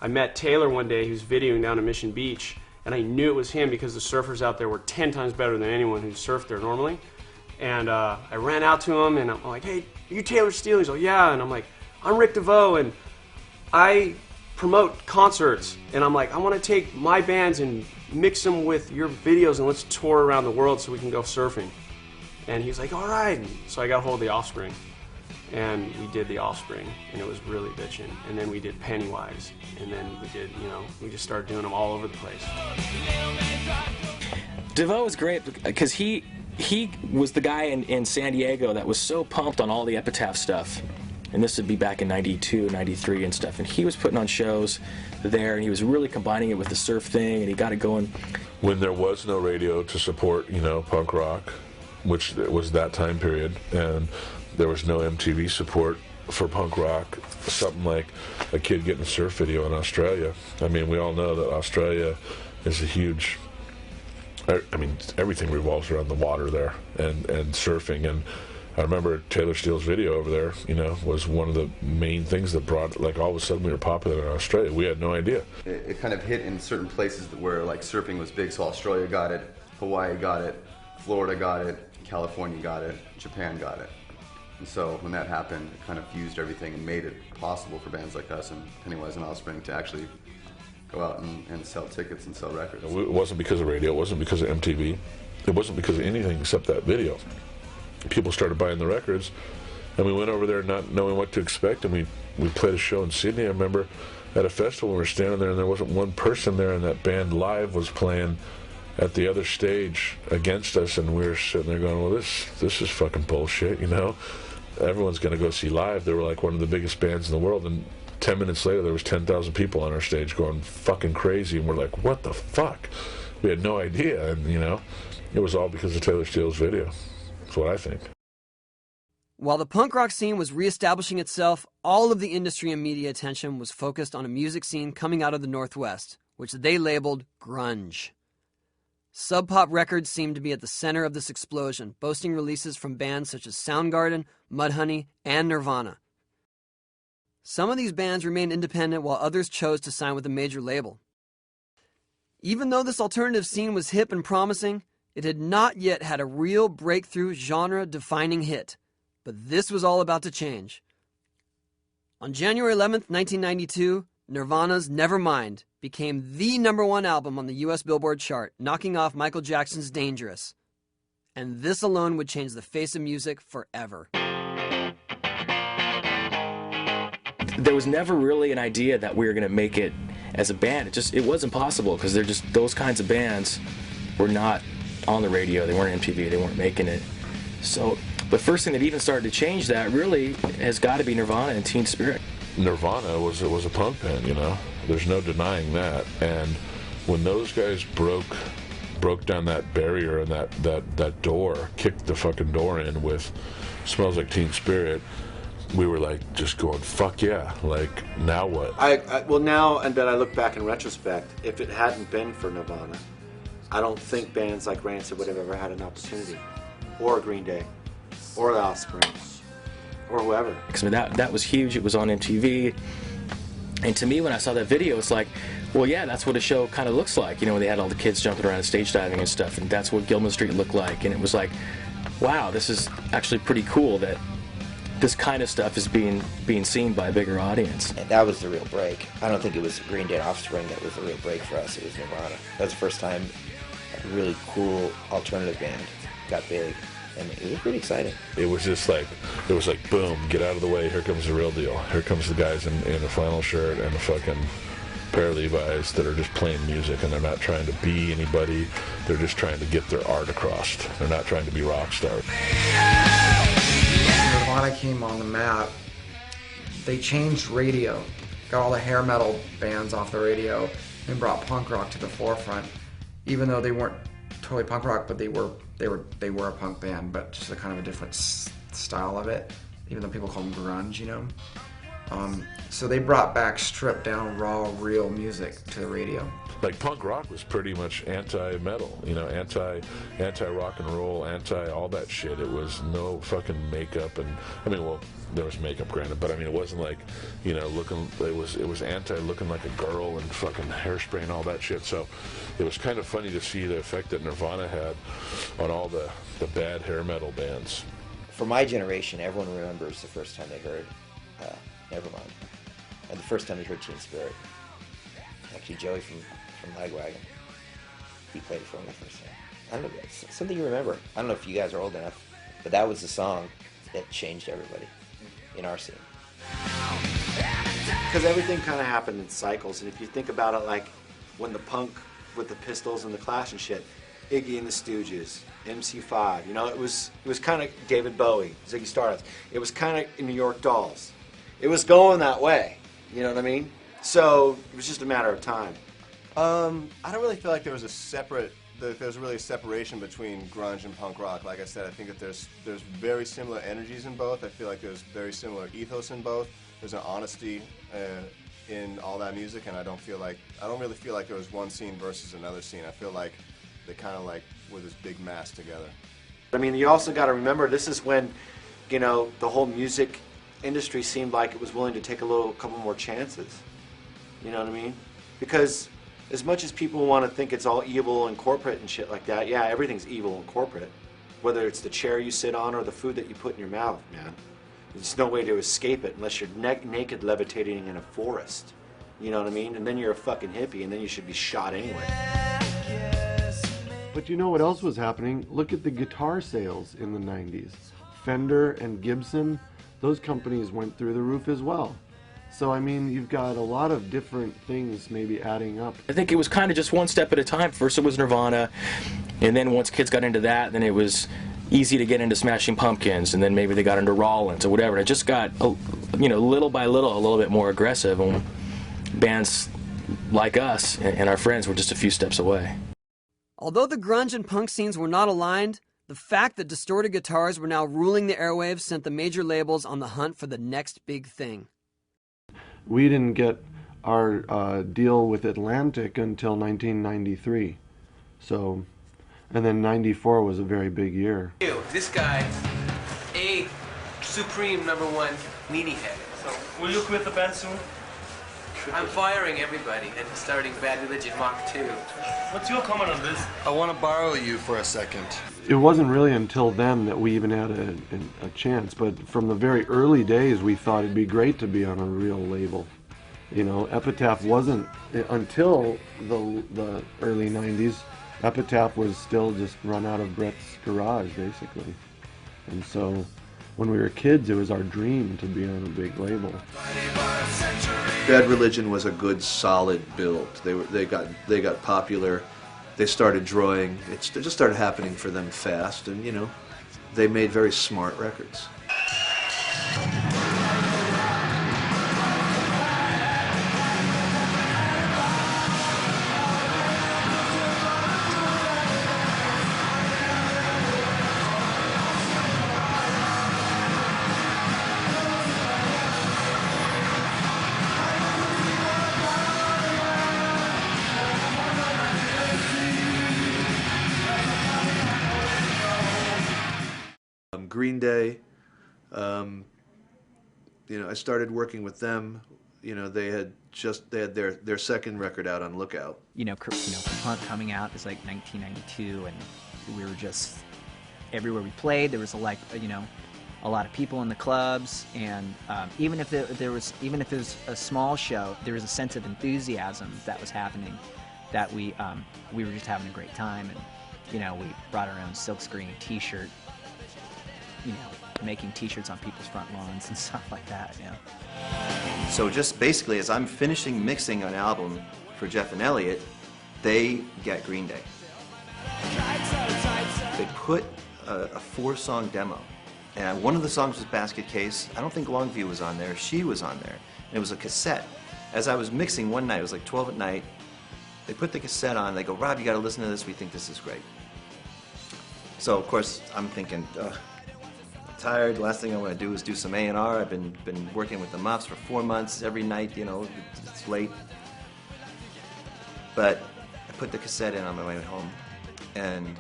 I met Taylor one day, he was videoing down at Mission Beach, and I knew it was him because the surfers out there were 10 times better than anyone who surfed there normally. And I ran out to him, and I'm like, hey, are you Taylor Steele? He's like, yeah. And I'm like, I'm Rick DeVoe, and I promote concerts. And I'm like, I want to take my bands and mix them with your videos, and let's tour around the world so we can go surfing. And he was like, all right. And so I got a hold of the Offspring, and we did the Offspring, and it was really bitchin'. And then we did Pennywise, and then we did, you know, we just started doing them all over the place. DeVoe was great because he was the guy in San Diego that was so pumped on all the Epitaph stuff. And this would be back in 92, 93 and stuff. And he was putting on shows there, and he was really combining it with the surf thing, and he got it going. When there was no radio to support, you know, punk rock, which was that time period, and there was no MTV support for punk rock, something like a kid getting a surf video in Australia. I mean, we all know that Australia is a huge, I mean, everything revolves around the water there and surfing. And I remember Taylor Steele's video over there, you know, was one of the main things that brought, like, all of a sudden we were popular in Australia. We had no idea. It kind of hit in certain places where, like, surfing was big, so Australia got it, Hawaii got it, Florida got it, California got it, Japan got it. And so when that happened, it kind of fused everything and made it possible for bands like us and Pennywise and Offspring to actually go out and sell tickets and sell records. It wasn't because of radio, it wasn't because of MTV, it wasn't because of anything except that video. People started buying the records, and we went over there not knowing what to expect, and we played a show in Sydney. I remember at a festival we were standing there, and there wasn't one person there, and that band Live was playing at the other stage against us, and we were sitting there going, well, this is fucking bullshit, you know? Everyone's going to go see Live. They were like one of the biggest bands in the world, and 10 minutes later there was 10,000 people on our stage going fucking crazy, and we're like, what the fuck? We had no idea, and, you know, it was all because of Taylor Steele's video. That's what I think. While the punk rock scene was reestablishing itself, all of the industry and media attention was focused on a music scene coming out of the Northwest, which they labeled grunge. Sub Pop Records seemed to be at the center of this explosion, boasting releases from bands such as Soundgarden, Mudhoney, and Nirvana. Some of these bands remained independent while others chose to sign with a major label. Even though this alternative scene was hip and promising, it had not yet had a real breakthrough genre-defining hit. But this was all about to change. On January 11th, 1992, Nirvana's Nevermind became the #1 album on the US Billboard chart, knocking off Michael Jackson's Dangerous. And this alone would change the face of music forever. There was never really an idea that we were going to make it as a band. It wasn't possible because they're just, those kinds of bands were not on the radio. They weren't MTV. They weren't making it. So the first thing that even started to change that really has got to be Nirvana and Teen Spirit. Nirvana was a punk band, you know. There's no denying that. And when those guys broke down that barrier and that door, kicked the fucking door in with Smells Like Teen Spirit, we were like just going, fuck yeah, like, now what? Well, now, and then I look back in retrospect, if it hadn't been for Nirvana, I don't think bands like Rancid would have ever had an opportunity, or Green Day, or The Offspring, or whoever. So that was huge. It was on MTV. And to me, when I saw that video, it's like, well, yeah, that's what a show kind of looks like. You know, when they had all the kids jumping around and stage diving and stuff, and that's what Gilman Street looked like. And it was like, wow, this is actually pretty cool that this kind of stuff is being seen by a bigger audience. And that was the real break. I don't think it was Green Day and Offspring that was the real break for us. It was Nirvana. That was the first time a really cool alternative band got big. And it was pretty exciting. It was just like, boom, get out of the way, here comes the real deal. Here comes the guys in a flannel shirt and a fucking pair of Levi's that are just playing music, and they're not trying to be anybody, they're just trying to get their art across. They're not trying to be rock stars. Nirvana came on the map, they changed radio, got all the hair metal bands off the radio, and brought punk rock to the forefront. Even though they weren't totally punk rock, but they were a punk band, but just a kind of a different style of it, even though people call them grunge, you know. So they brought back stripped down, raw, real music to the radio. Like, punk rock was pretty much anti-metal, you know, anti-rock and roll, anti-all that shit. It was no fucking makeup, and I mean, well, there was makeup, granted, but I mean, it wasn't like, you know, it was anti-looking like a girl and fucking hairspray and all that shit. So it was kind of funny to see the effect that Nirvana had on all the bad hair metal bands. For my generation, everyone remembers the first time they heard Nevermind, and the first time they heard Teen Spirit. Actually, Joey from Lagwagon, he played it for me the first time. I don't know, it's something you remember. I don't know if you guys are old enough, But that was the song that changed everybody in our scene. Because everything kind of happened in cycles, and if you think about it, like when the punk with the Pistols and the Clash and shit, Iggy and the Stooges, MC5, you know, it was kind of David Bowie, Ziggy Stardust. It was kind of New York Dolls. It was going that way, you know what I mean? So it was just a matter of time. I don't really feel like there was there's really a separation between grunge and punk rock. Like I said, I think that there's very similar energies in both. I feel like there's very similar ethos in both. There's an honesty in all that music, and I don't really feel like there was one scene versus another scene. I feel like they kind of like were this big mass together. I mean, you also got to remember, this is when, you know, the whole music industry seemed like it was willing to take a couple more chances. You know what I mean? Because as much as people want to think it's all evil and corporate and shit like that, yeah, everything's evil and corporate. Whether it's the chair you sit on or the food that you put in your mouth, man. There's no way to escape it unless you're naked levitating in a forest. You know what I mean? And then you're a fucking hippie, and then you should be shot anyway. But you know what else was happening? Look at the guitar sales in the 90s. Fender and Gibson, those companies went through the roof as well. So, I mean, you've got a lot of different things maybe adding up. I think it was kind of just one step at a time. First it was Nirvana, and then once kids got into that, then it was easy to get into Smashing Pumpkins, and then maybe they got into Rollins or whatever. It just got, you know, little by little, a little bit more aggressive, and bands like us and our friends were just a few steps away. Although the grunge and punk scenes were not aligned, the fact that distorted guitars were now ruling the airwaves sent the major labels on the hunt for the next big thing. We didn't get our deal with Atlantic until 1993. So, and then 94 was a very big year. This guy, a supreme #1 meanie head. So, will you quit the band soon? I'm firing everybody and starting Bad Religion Mach 2. What's your comment on this? I want to borrow you for a second. It wasn't really until then that we even had a chance, but from the very early days we thought it'd be great to be on a real label. You know, Epitaph wasn't, until the early 90s, Epitaph was still just run out of Brett's garage, basically. And so, when we were kids, it was our dream to be on a big label. Bad Religion was a good, solid build. They got popular. They started drawing. It just started happening for them fast, and you know, they made very smart records. Green Day, you know, I started working with them. You know, they had their second record out on Lookout. You know, punk coming out is like 1992, and we were just everywhere we played. There was a lot of people in the clubs, and even if there was a small show, there was a sense of enthusiasm that was happening. That we were just having a great time, and you know, we brought our own silkscreen T-shirt. You know, making T-shirts on people's front lawns and stuff like that, you know. So just basically, as I'm finishing mixing an album for Jeff and Elliott, they get Green Day. They put a 4-song demo, and one of the songs was Basket Case. I don't think Longview was on there. She was on there, and it was a cassette. As I was mixing one night, it was like 12 at night, they put the cassette on, they go, "Rob, you gotta listen to this, we think this is great." So, of course, I'm thinking, tired. The last thing I want to do is do some A&R. I've been working with the Muffs for 4 months every night. You know, it's late. But I put the cassette in on my way home, and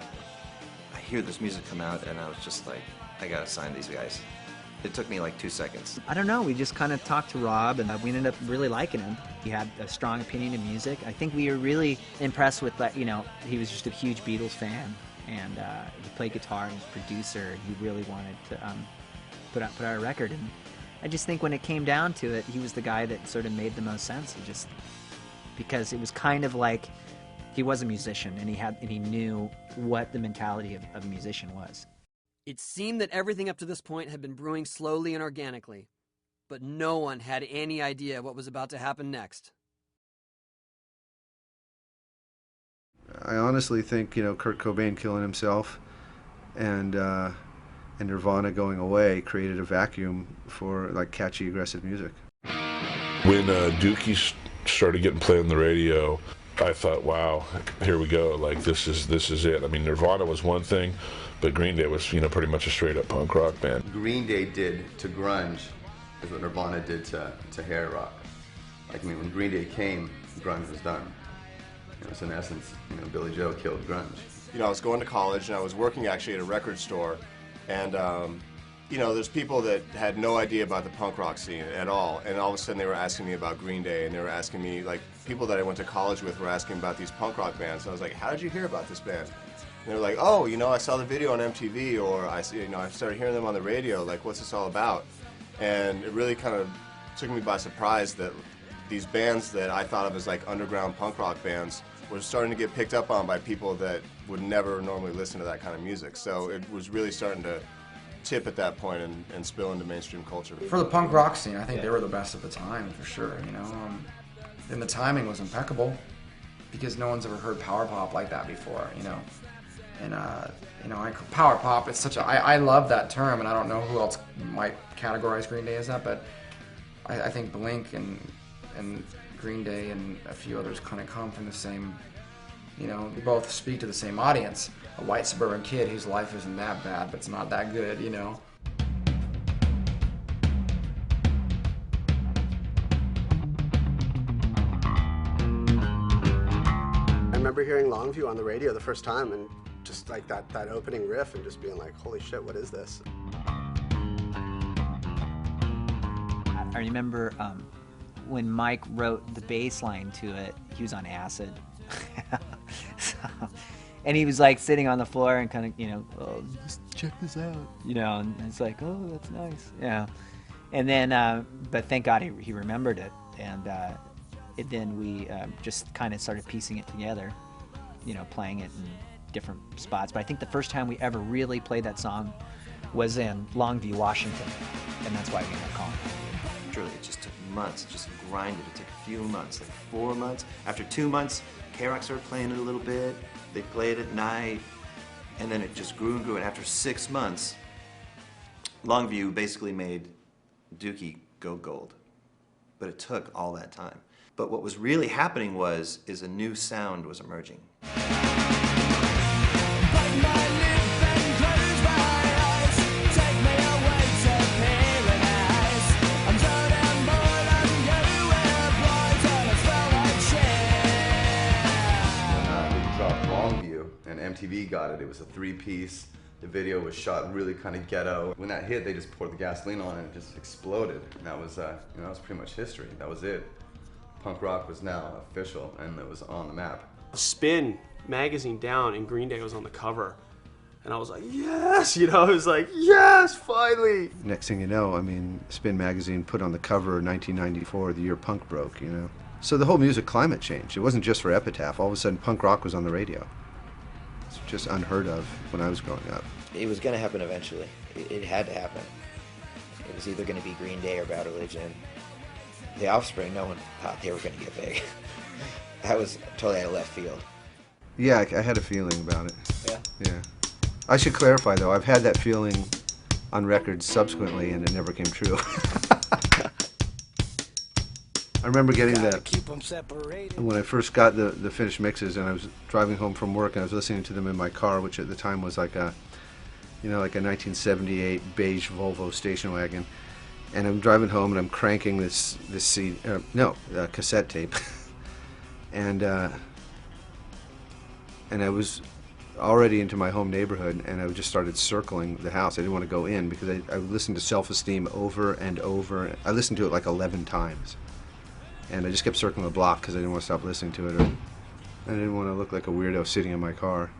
I hear this music come out, and I was just like, I gotta sign these guys. It took me like 2 seconds. I don't know. We just kind of talked to Rob, and we ended up really liking him. He had a strong opinion of music. I think we were really impressed with that. You know, he was just a huge Beatles fan. And he played guitar, he was a producer, and he really wanted to put out a record. And I just think when it came down to it, he was the guy that sort of made the most sense. Because it was kind of like he was a musician, and he knew what the mentality of a musician was. It seemed that everything up to this point had been brewing slowly and organically, but no one had any idea what was about to happen next. I honestly think, Kurt Cobain killing himself and Nirvana going away created a vacuum for like catchy, aggressive music. When Dookie started getting played on the radio, I thought, wow, here we go. Like this is it. I mean, Nirvana was one thing, but Green Day was, pretty much a straight up punk rock band. Green Day did to grunge is what Nirvana did to hair rock. Like, when Green Day came, grunge was done. So in essence, Billy Joe killed grunge. I was going to college and I was working actually at a record store, and there's people that had no idea about the punk rock scene at all, and all of a sudden they were asking me about Green Day, and they were asking me, like, people that I went to college with were asking about these punk rock bands, and I was like, how did you hear about this band? And they were like, oh, I saw the video on MTV, or I started hearing them on the radio, like, what's this all about? And it really kind of took me by surprise that these bands that I thought of as like underground punk rock bands were starting to get picked up on by people that would never normally listen to that kind of music. So it was really starting to tip at that point and spill into mainstream culture. For the punk rock scene, I think they were the best at the time, for sure, and the timing was impeccable because no one's ever heard power pop like that before, and power pop, it's such a, I love that term, and I don't know who else might categorize Green Day as that, but I think Blink and Green Day and a few others kind of come from the same, they both speak to the same audience. A white suburban kid whose life isn't that bad, but it's not that good, I remember hearing Longview on the radio the first time and just like that opening riff and just being like, holy shit, what is this? I remember when Mike wrote the bass line to it, he was on acid. And he was like sitting on the floor and kind of, oh, just check this out, and it's like, oh, that's nice, yeah. And then, but thank God he remembered it, and then we just kind of started piecing it together, playing it in different spots. But I think the first time we ever really played that song was in Longview, Washington, and that's why we got called. Literally, it just took months. It just grinded. It took a few months, like 4 months. After 2 months, K-Rock started playing it a little bit. They played it at night, and then it just grew and grew. And after 6 months, Longview basically made Dookie go gold. But it took all that time. But what was really happening is a new sound was emerging. MTV got it. It was a 3-piece. The video was shot really kind of ghetto. When that hit, they just poured the gasoline on and it just exploded. And that was, that was pretty much history. That was it. Punk rock was now official and it was on the map. Spin magazine down and Green Day was on the cover. And I was like, yes! I was like, yes, finally! Next thing you know, Spin magazine put on the cover 1994, the year punk broke, So the whole music climate changed. It wasn't just for Epitaph. All of a sudden, punk rock was on the radio. Just unheard of when I was growing up. It was going to happen eventually. It had to happen. It was either going to be Green Day or Bad Religion. The Offspring, no one thought they were going to get big. That was totally out of left field. Yeah, I had a feeling about it. Yeah? Yeah. I should clarify, though, I've had that feeling on records subsequently, and it never came true. I remember getting when I first got the finished mixes, and I was driving home from work, and I was listening to them in my car, which at the time was like a 1978 beige Volvo station wagon. And I'm driving home, and I'm cranking this cassette tape, and I was already into my home neighborhood, and I just started circling the house. I didn't want to go in because I listened to Self-Esteem over and over. I listened to it like 11 times. And I just kept circling the block because I didn't want to stop listening to it. Or I didn't want to look like a weirdo sitting in my car.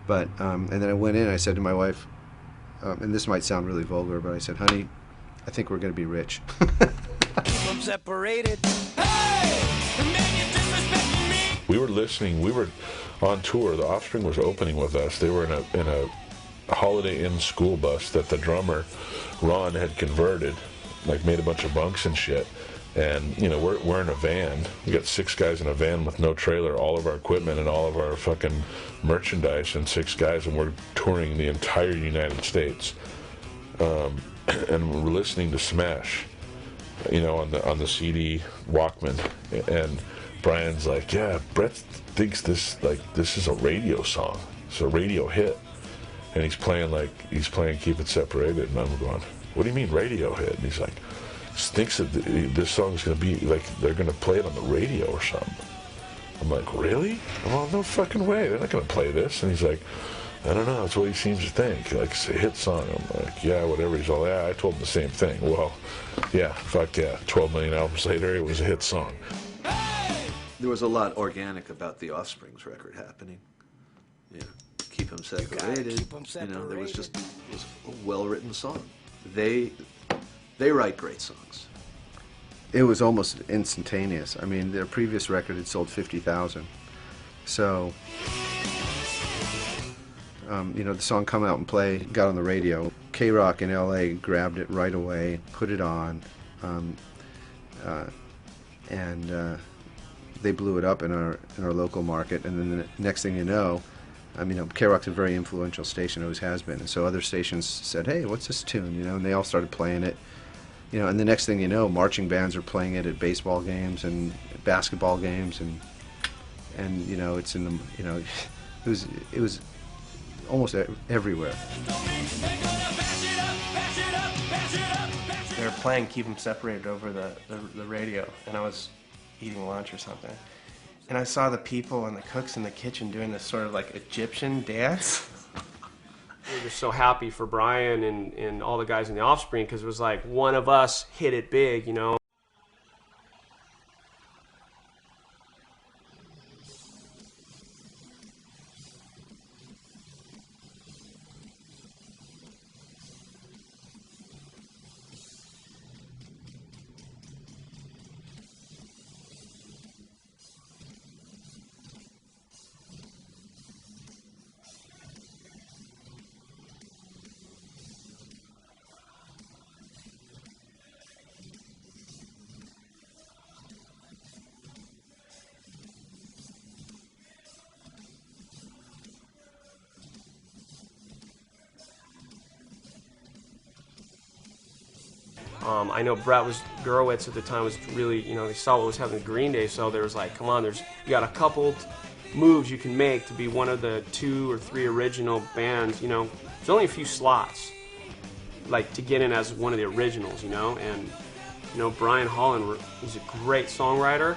But, and then I went in and I said to my wife, and this might sound really vulgar, but I said, honey, I think we're going to be rich. We were listening. We were on tour. The Offspring was opening with us. They were in a Holiday Inn school bus that the drummer, Ron, had converted, like made a bunch of bunks and shit. And, you know, we're in a van. We got 6 guys in a van with no trailer, all of our equipment and all of our fucking merchandise, and 6 guys, and we're touring the entire United States. And we're listening to Smash, you know, on the CD Walkman. And Brian's like, yeah, Brett thinks this is a radio song. It's a radio hit. And he's playing Keep It Separated, and I'm going, what do you mean radio hit? And he's like, thinks that this song's going to be, like, they're going to play it on the radio or something. I'm like, really? Well, no fucking way. They're not going to play this. And he's like, I don't know. That's what he seems to think. Like, it's a hit song. I'm like, yeah, whatever. He's all, yeah, I told him the same thing. Well, yeah, fuck yeah. 12 million albums later, it was a hit song. There was a lot organic about the Offspring's record happening. Yeah, Keep 'Em Separated. Keep 'em separated. You know, it was a well-written song. They write great songs. It was almost instantaneous. I mean, their previous record had sold 50,000. So, you know, the song Come Out and Play got on the radio. K-Rock in LA grabbed it right away, put it on, and they blew it up in our local market. And then the next thing you know, I mean, K-Rock's a very influential station, always has been. And so other stations said, hey, what's this tune? You know, and they all started playing it. You know, and the next thing you know, marching bands are playing it at baseball games and basketball games, and you know, it's in the, you know, it was almost everywhere. They were playing Keep 'Em Separated over the radio, and I was eating lunch or something, and I saw the people and the cooks in the kitchen doing this sort of like Egyptian dance. We were just so happy for Brian and all the guys in the Offspring, because it was like one of us hit it big, you know. I know Brett Gurewitz at the time was really, you know, they saw what was happening with Green Day, so there was like, come on, you got a couple moves you can make to be one of the 2 or 3 original bands, you know. There's only a few slots, like, to get in as one of the originals, you know, and, you know, Brian Holland, he's a great songwriter,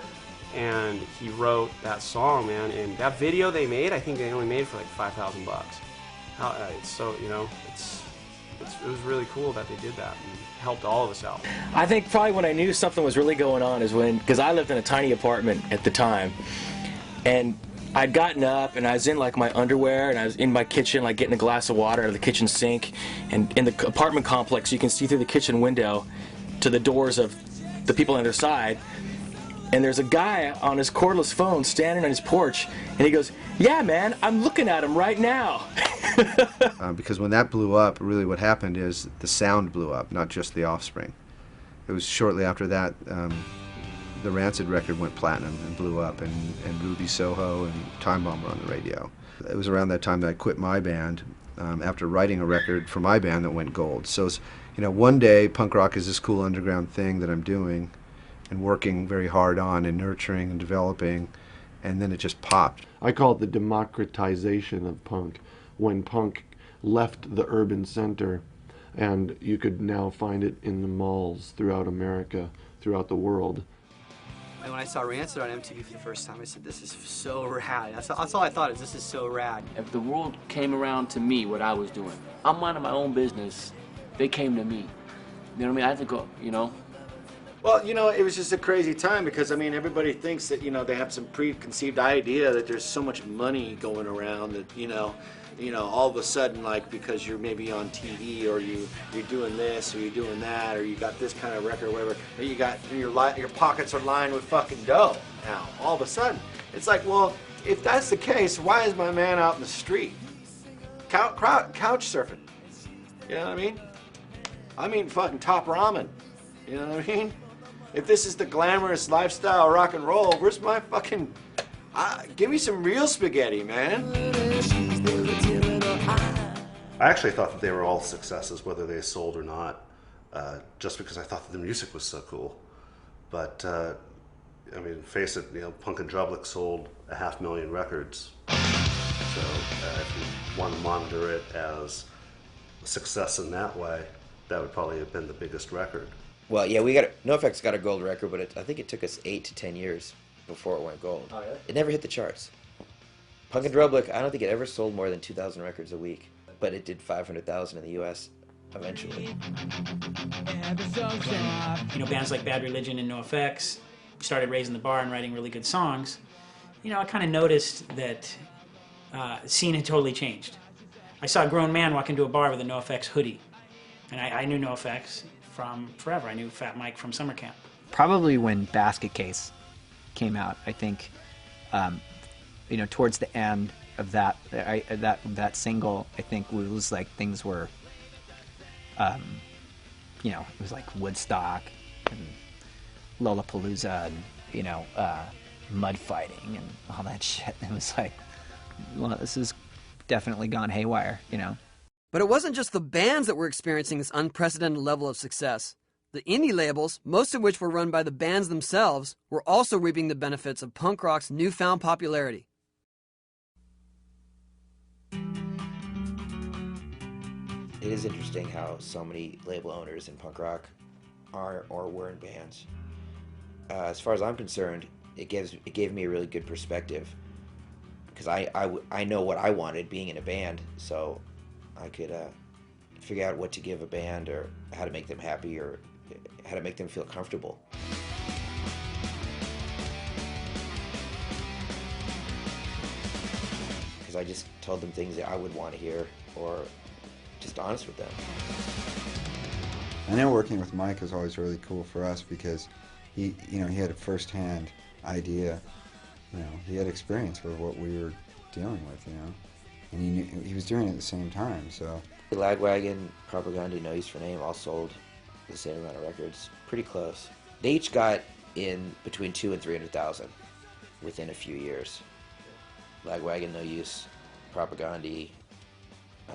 and he wrote that song, man, and that video they made, I think they only made for like $5,000 bucks. So, you know, it was really cool that they did that and helped all of us out. I think probably when I knew something was really going on is because I lived in a tiny apartment at the time, and I'd gotten up and I was in like my underwear and I was in my kitchen like getting a glass of water out of the kitchen sink, and in the apartment complex you can see through the kitchen window to the doors of the people on the other side, and there's a guy on his cordless phone standing on his porch, and he goes, yeah man, I'm looking at him right now. Because when that blew up, really what happened is the sound blew up, not just the Offspring. It was shortly after that the Rancid record went platinum and blew up, and Ruby Soho and Time Bomb were on the radio. It was around that time that I quit my band after writing a record for my band that went gold. So, you know, one day punk rock is this cool underground thing that I'm doing and working very hard on and nurturing and developing, and then it just popped. I call it the democratization of punk. When punk left the urban center, and you could now find it in the malls throughout America, throughout the world. And when I saw Rancid on MTV for the first time, I said, this is so rad. That's all I thought, is this is so rad. If the world came around to me, what I was doing, I'm minding my own business, they came to me. You know what I mean? I had to go, you know? Well, you know, it was just a crazy time because, I mean, everybody thinks that, you know, they have some preconceived idea that there's so much money going around that, you know, all of a sudden, like, because you're maybe on TV or you're doing this or you're doing that or you got this kind of record or whatever, or you got your pockets are lined with fucking dough now. All of a sudden, it's like, well, if that's the case, why is my man out in the street? couch surfing. You know what I mean? I mean fucking top ramen. You know what I mean? If this is the glamorous lifestyle of rock and roll, where's my fucking... give me some real spaghetti, man. I actually thought that they were all successes, whether they sold or not, just because I thought that the music was so cool. But, I mean, face it, you know, Punk and Drublic sold 500,000 records. So if you want to monitor it as a success in that way, that would probably have been the biggest record. Well, yeah, NoFX got a gold record, but I think it took us 8 to 10 years before it went gold. Oh, yeah? It never hit the charts. Punk and Drublic, I don't think it ever sold more than 2,000 records a week, but it did 500,000 in the U.S. eventually. You know, bands like Bad Religion and NoFX started raising the bar and writing really good songs. You know, I kind of noticed that the scene had totally changed. I saw a grown man walk into a bar with a NoFX hoodie, and I knew NoFX from forever. I knew Fat Mike from summer camp. Probably when Basket Case came out, I think, you know, towards the end of that single, I think it was like things were, you know, it was like Woodstock and Lollapalooza and, you know, mud fighting and all that shit. It was like, well, this has definitely gone haywire, you know. But it wasn't just the bands that were experiencing this unprecedented level of success. The indie labels, most of which were run by the bands themselves, were also reaping the benefits of punk rock's newfound popularity. It is interesting how so many label owners in punk rock are or were in bands. As far as I'm concerned, it gave me a really good perspective, because I know what I wanted being in a band, so I could figure out what to give a band or how to make them happy or how to make them feel comfortable. Because I just told them things that I would want to hear, or just honest with them. I know working with Mike is always really cool for us because he had a first-hand idea. You know, he had experience with what we were dealing with, you know, and he knew he was doing it at the same time. So Lagwagon, Propaganda, No Use for Name all sold the same amount of records, pretty close. They each got in between 200,000 and 300,000 within a few years. Lagwagon, No Use, Propaganda,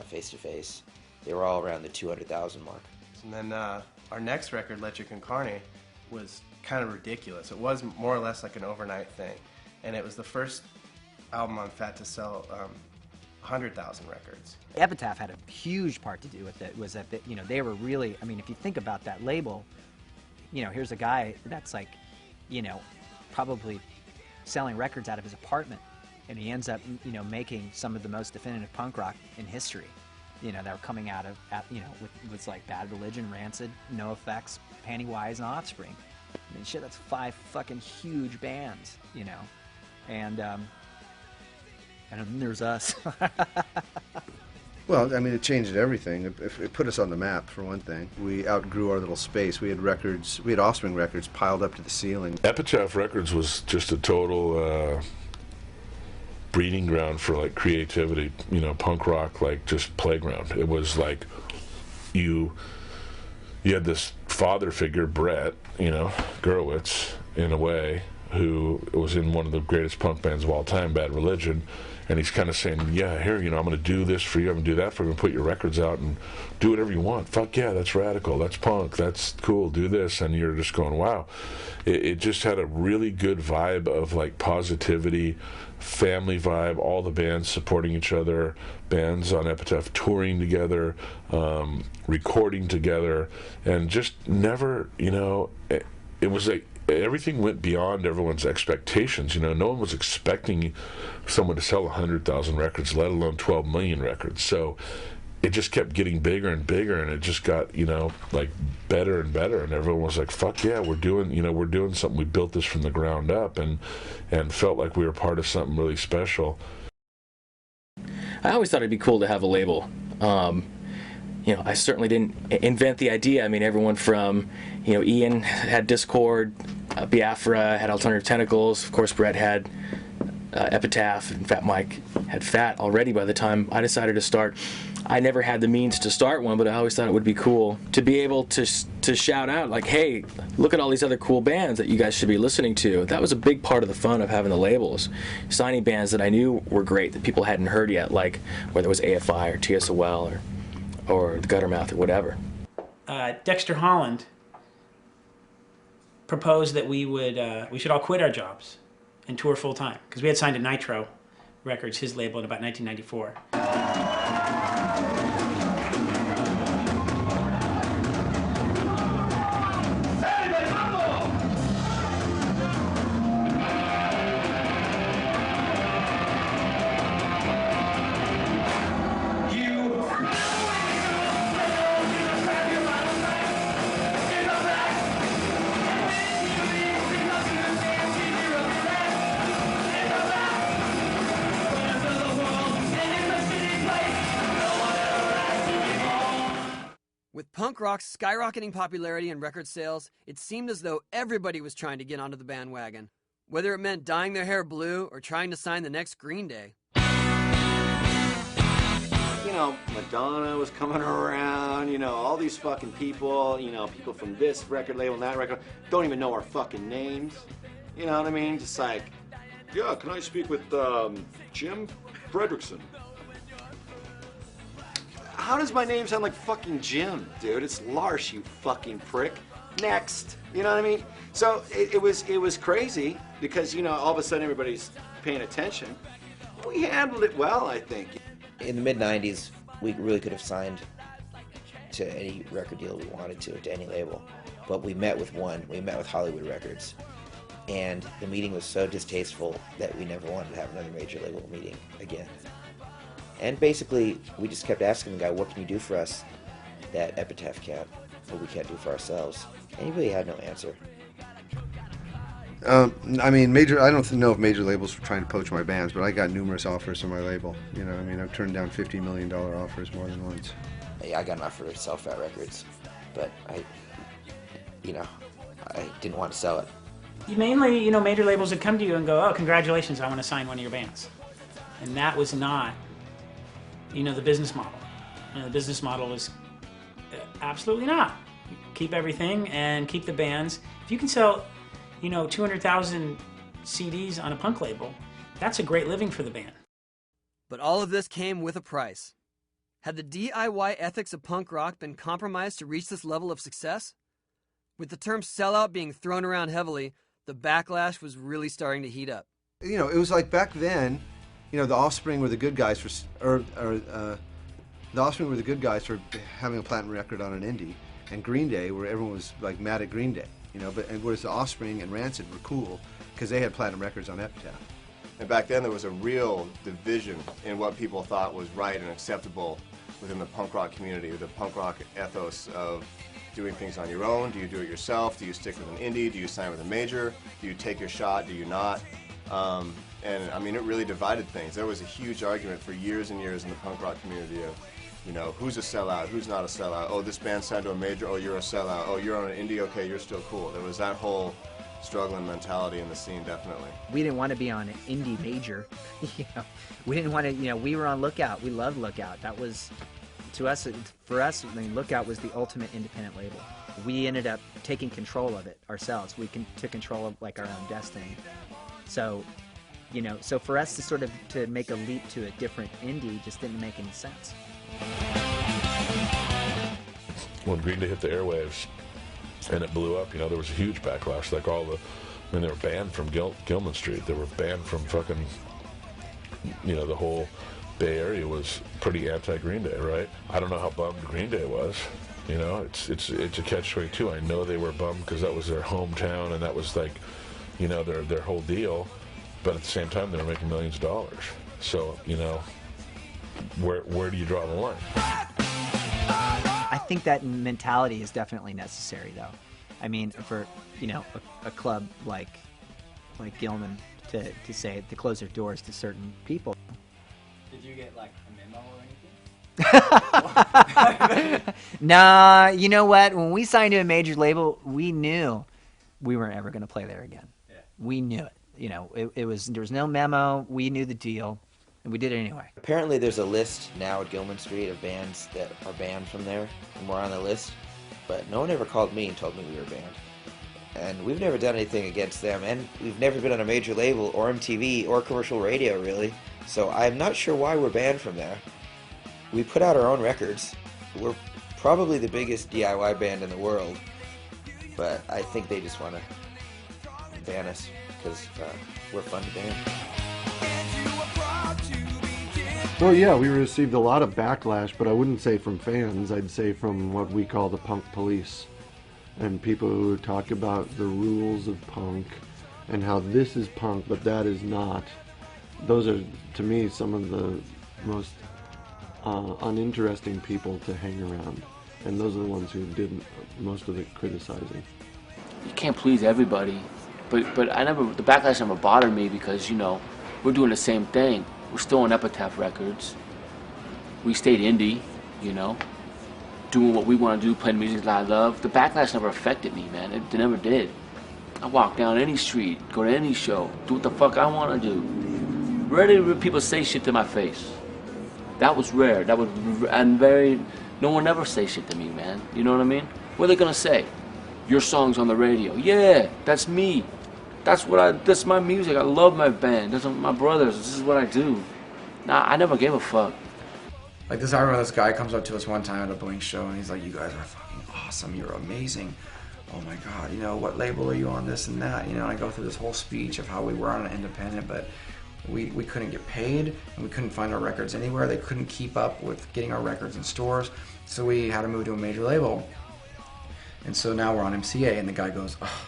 Face to Face, they were all around the 200,000 mark. And then our next record, Leche con Carne, was kind of ridiculous. It was more or less like an overnight thing, and it was the first album on Fat to sell 100,000 records. Epitaph had a huge part to do with it. Was that you know, they were really, I mean, if you think about that label, you know, here's a guy that's like, you know, probably selling records out of his apartment, and he ends up, you know, making some of the most definitive punk rock in history. You know, that were coming out of, you know, with like Bad Religion, Rancid, NoFX, Pennywise, and Offspring. I mean, shit, that's 5 fucking huge bands, you know, and then there's us. Well, I mean, it changed everything. It put us on the map, for one thing. We outgrew our little space. We had records, we had Offspring records piled up to the ceiling. Epitaph Records was just a total breeding ground for like creativity, you know, punk rock, like just playground. It was like you had this father figure, Brett, you know, Gurewitz, in a way, who was in one of the greatest punk bands of all time, Bad Religion, and he's kind of saying, yeah, here, you know, I'm going to do this for you, I'm going to do that for you, I'm going to put your records out and do whatever you want. Fuck yeah, that's radical, that's punk, that's cool, do this. And you're just going, wow. It just had a really good vibe of like positivity, family vibe, all the bands supporting each other, bands on Epitaph touring together, recording together, and just never, you know, it was like everything went beyond everyone's expectations. You know, no one was expecting someone to sell 100,000 records, let alone 12 million records. So it just kept getting bigger and bigger, and it just got, you know, like better and better, and everyone was like, fuck yeah, we're doing something. We built this from the ground up, and felt like we were part of something really special. I always thought it'd be cool to have a label. You know, I certainly didn't invent the idea. I mean, everyone from, you know, Ian had Discord, Biafra had Alternative Tentacles, of course Brett had Epitaph and Fat Mike had Fat already by the time I decided to start. I never had the means to start one, but I always thought it would be cool to be able to shout out, like, hey, look at all these other cool bands that you guys should be listening to. That was a big part of the fun of having the labels. Signing bands that I knew were great that people hadn't heard yet, like whether it was AFI or TSOL or the Guttermouth or whatever. Dexter Holland proposed that we should all quit our jobs and tour full time, because we had signed to Nitro Records, his label, in about 1994. With punk rock's skyrocketing popularity and record sales, it seemed as though everybody was trying to get onto the bandwagon, whether it meant dyeing their hair blue or trying to sign the next Green Day. You know, Madonna was coming around, you know, all these fucking people, you know, people from this record label and that record, don't even know our fucking names. You know what I mean? Just like, yeah, can I speak with Jim Fredrickson? How does my name sound like fucking Jim, dude? It's Lars, you fucking prick. Next. You know what I mean? So it was crazy because, you know, all of a sudden everybody's paying attention. We handled it well, I think. In the mid-90s, we really could have signed to any record deal we wanted to any label. But we met with one. We met with Hollywood Records. And the meeting was so distasteful that we never wanted to have another major label meeting again. And basically, we just kept asking the guy, what can you do for us that Epitaph can't, or we can't do for ourselves? And he really had no answer. I mean, I don't know if major labels were trying to poach my bands, but I got numerous offers from my label. You know, I mean, I've turned down $50 million offers more than once. Yeah, I got an offer to sell Fat Records, but I didn't want to sell it. Mainly, you know, major labels would come to you and go, oh, congratulations, I want to sign one of your bands. And that was not, you know, the business model. You know, the business model was absolutely not. Keep everything and keep the bands. If you can sell, you know, 200,000 CDs on a punk label, that's a great living for the band. But all of this came with a price. Had the DIY ethics of punk rock been compromised to reach this level of success? With the term sellout being thrown around heavily, the backlash was really starting to heat up. You know, it was like back then, you know, the Offspring were the good guys for, the Offspring were the good guys for having a platinum record on an indie, and Green Day, where everyone was like mad at Green Day, you know. But whereas the Offspring and Rancid were cool because they had platinum records on Epitaph. And back then there was a real division in what people thought was right and acceptable within the punk rock community, the punk rock ethos of doing things on your own. Do you do it yourself? Do you stick with an indie? Do you sign with a major? Do you take your shot? Do you not? And I mean, it really divided things. There was a huge argument for years and years in the punk rock community of, you know, who's a sellout, who's not a sellout. Oh, this band signed to a major, oh, you're a sellout. Oh, you're on an indie, okay, you're still cool. There was that whole struggling mentality in the scene, definitely. We didn't want to be on an indie major. You know, we didn't want to, you know, we were on Lookout. We loved Lookout. That was, to us, for us, I mean, Lookout was the ultimate independent label. We ended up taking control of it ourselves. We took control of, like, our own destiny. So, you know, so for us to sort of to make a leap to a different indie just didn't make any sense. When Green Day hit the airwaves and it blew up, you know, there was a huge backlash. Like they were banned from Gilman Street. They were banned from fucking, you know, the whole Bay Area was pretty anti-Green Day, right? I don't know how bummed Green Day was. You know, it's a catch-22. I know they were bummed because that was their hometown and that was like, you know, their whole deal. But at the same time, they were making millions of dollars. So, you know, where do you draw the line? I think that mentality is definitely necessary, though. I mean, for, you know, a club like Gilman to say, to close their doors to certain people. Did you get, like, a memo or anything? Nah, you know what? When we signed to a major label, we knew we weren't ever going to play there again. Yeah. We knew it. You know, there was no memo. We knew the deal, and we did it anyway. Apparently there's a list now at Gilman Street of bands that are banned from there, and we're on the list, but no one ever called me and told me we were banned. And we've never done anything against them, and we've never been on a major label or MTV or commercial radio, really. So I'm not sure why we're banned from there. We put out our own records. We're probably the biggest DIY band in the world, but I think they just want to ban us because we're fun to ban. Well, yeah, we received a lot of backlash, but I wouldn't say from fans. I'd say from what we call the punk police, and people who talk about the rules of punk and how this is punk but that is not. Those are, to me, some of the most uninteresting people to hang around, and those are the ones who did most of the criticizing. You can't please everybody, but the backlash never bothered me because, you know, we're doing the same thing. We're still on Epitaph Records. We stayed indie, you know, doing what we want to do, playing music that I love. The backlash never affected me, man. It never did. I walk down any street, go to any show, do what the fuck I want to do. Rarely did people say shit to my face. That was rare. That was, and very, no one ever say shit to me, man. You know what I mean? What are they gonna say? Your song's on the radio. Yeah, that's me. That's my music. I love my band. That's my brothers. This is what I do. Nah, I never gave a fuck. Like this, I remember this guy comes up to us one time at a Blink show and he's like, "You guys are fucking awesome. You're amazing. Oh my God, you know, what label are you on, this and that?" You know, and I go through this whole speech of how we were on an independent, but we couldn't get paid and we couldn't find our records anywhere. They couldn't keep up with getting our records in stores. So we had to move to a major label. And so now we're on MCA and the guy goes, "Oh,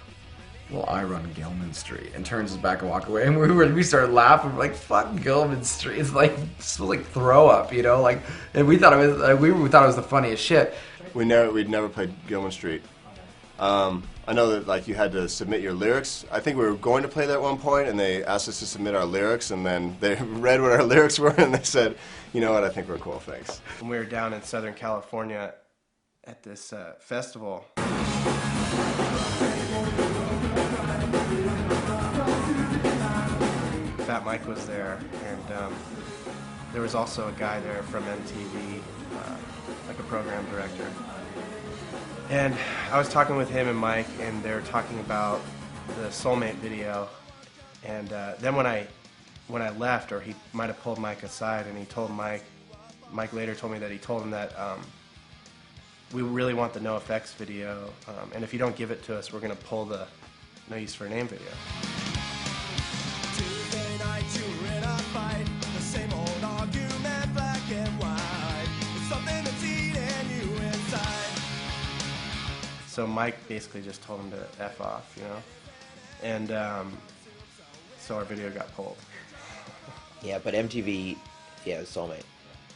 well, I run Gilman Street," and turns his back and walk away. And we started laughing. We're like, "Fuck Gilman Street!" It's like it smells like throw up, you know. Like, and we thought it was we thought it was the funniest shit. We'd never played Gilman Street. I know that like you had to submit your lyrics. I think we were going to play that at one point, and they asked us to submit our lyrics, and then they read what our lyrics were, and they said, "You know what? I think we're cool. Thanks." When we were down in Southern California at this festival. Fat Mike was there, and there was also a guy there from MTV, like a program director. And I was talking with him and Mike, and they were talking about the Soulmate video. And then when I left, or he might have pulled Mike aside, and he told Mike later told me that he told him that we really want the NoFX video, and if you don't give it to us, we're going to pull the No Use for a Name video. So Mike basically just told him to F off, you know? And so our video got pulled. Yeah, but MTV, yeah, it was Soulmate.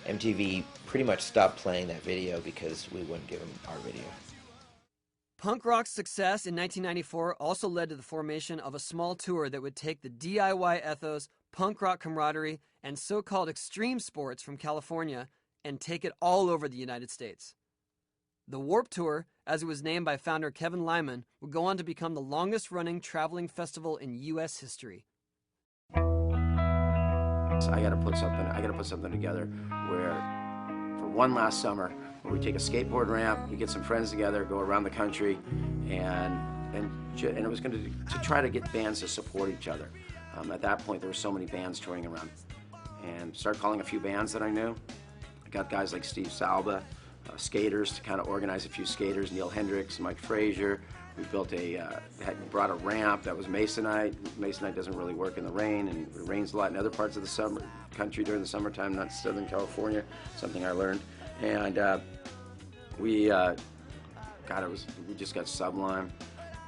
MTV pretty much stopped playing that video because we wouldn't give them our video. Punk rock's success in 1994 also led to the formation of a small tour that would take the DIY ethos, punk rock camaraderie, and so-called extreme sports from California and take it all over the United States. The Warped Tour, as it was named by founder Kevin Lyman, would go on to become the longest-running traveling festival in U.S. history. So I got to put something together where, for one last summer, where we take a skateboard ramp, we get some friends together, go around the country, and it was going to try to get bands to support each other. At that point, there were so many bands touring around, and started calling a few bands that I knew. I got guys like Steve Salba. Skaters to kind of organize a few skaters, Neil Hendricks, Mike Frazier. We built brought a ramp that was masonite. Masonite doesn't really work in the rain, and it rains a lot in other parts of the country during the summertime, not Southern California, something I learned. And we just got Sublime,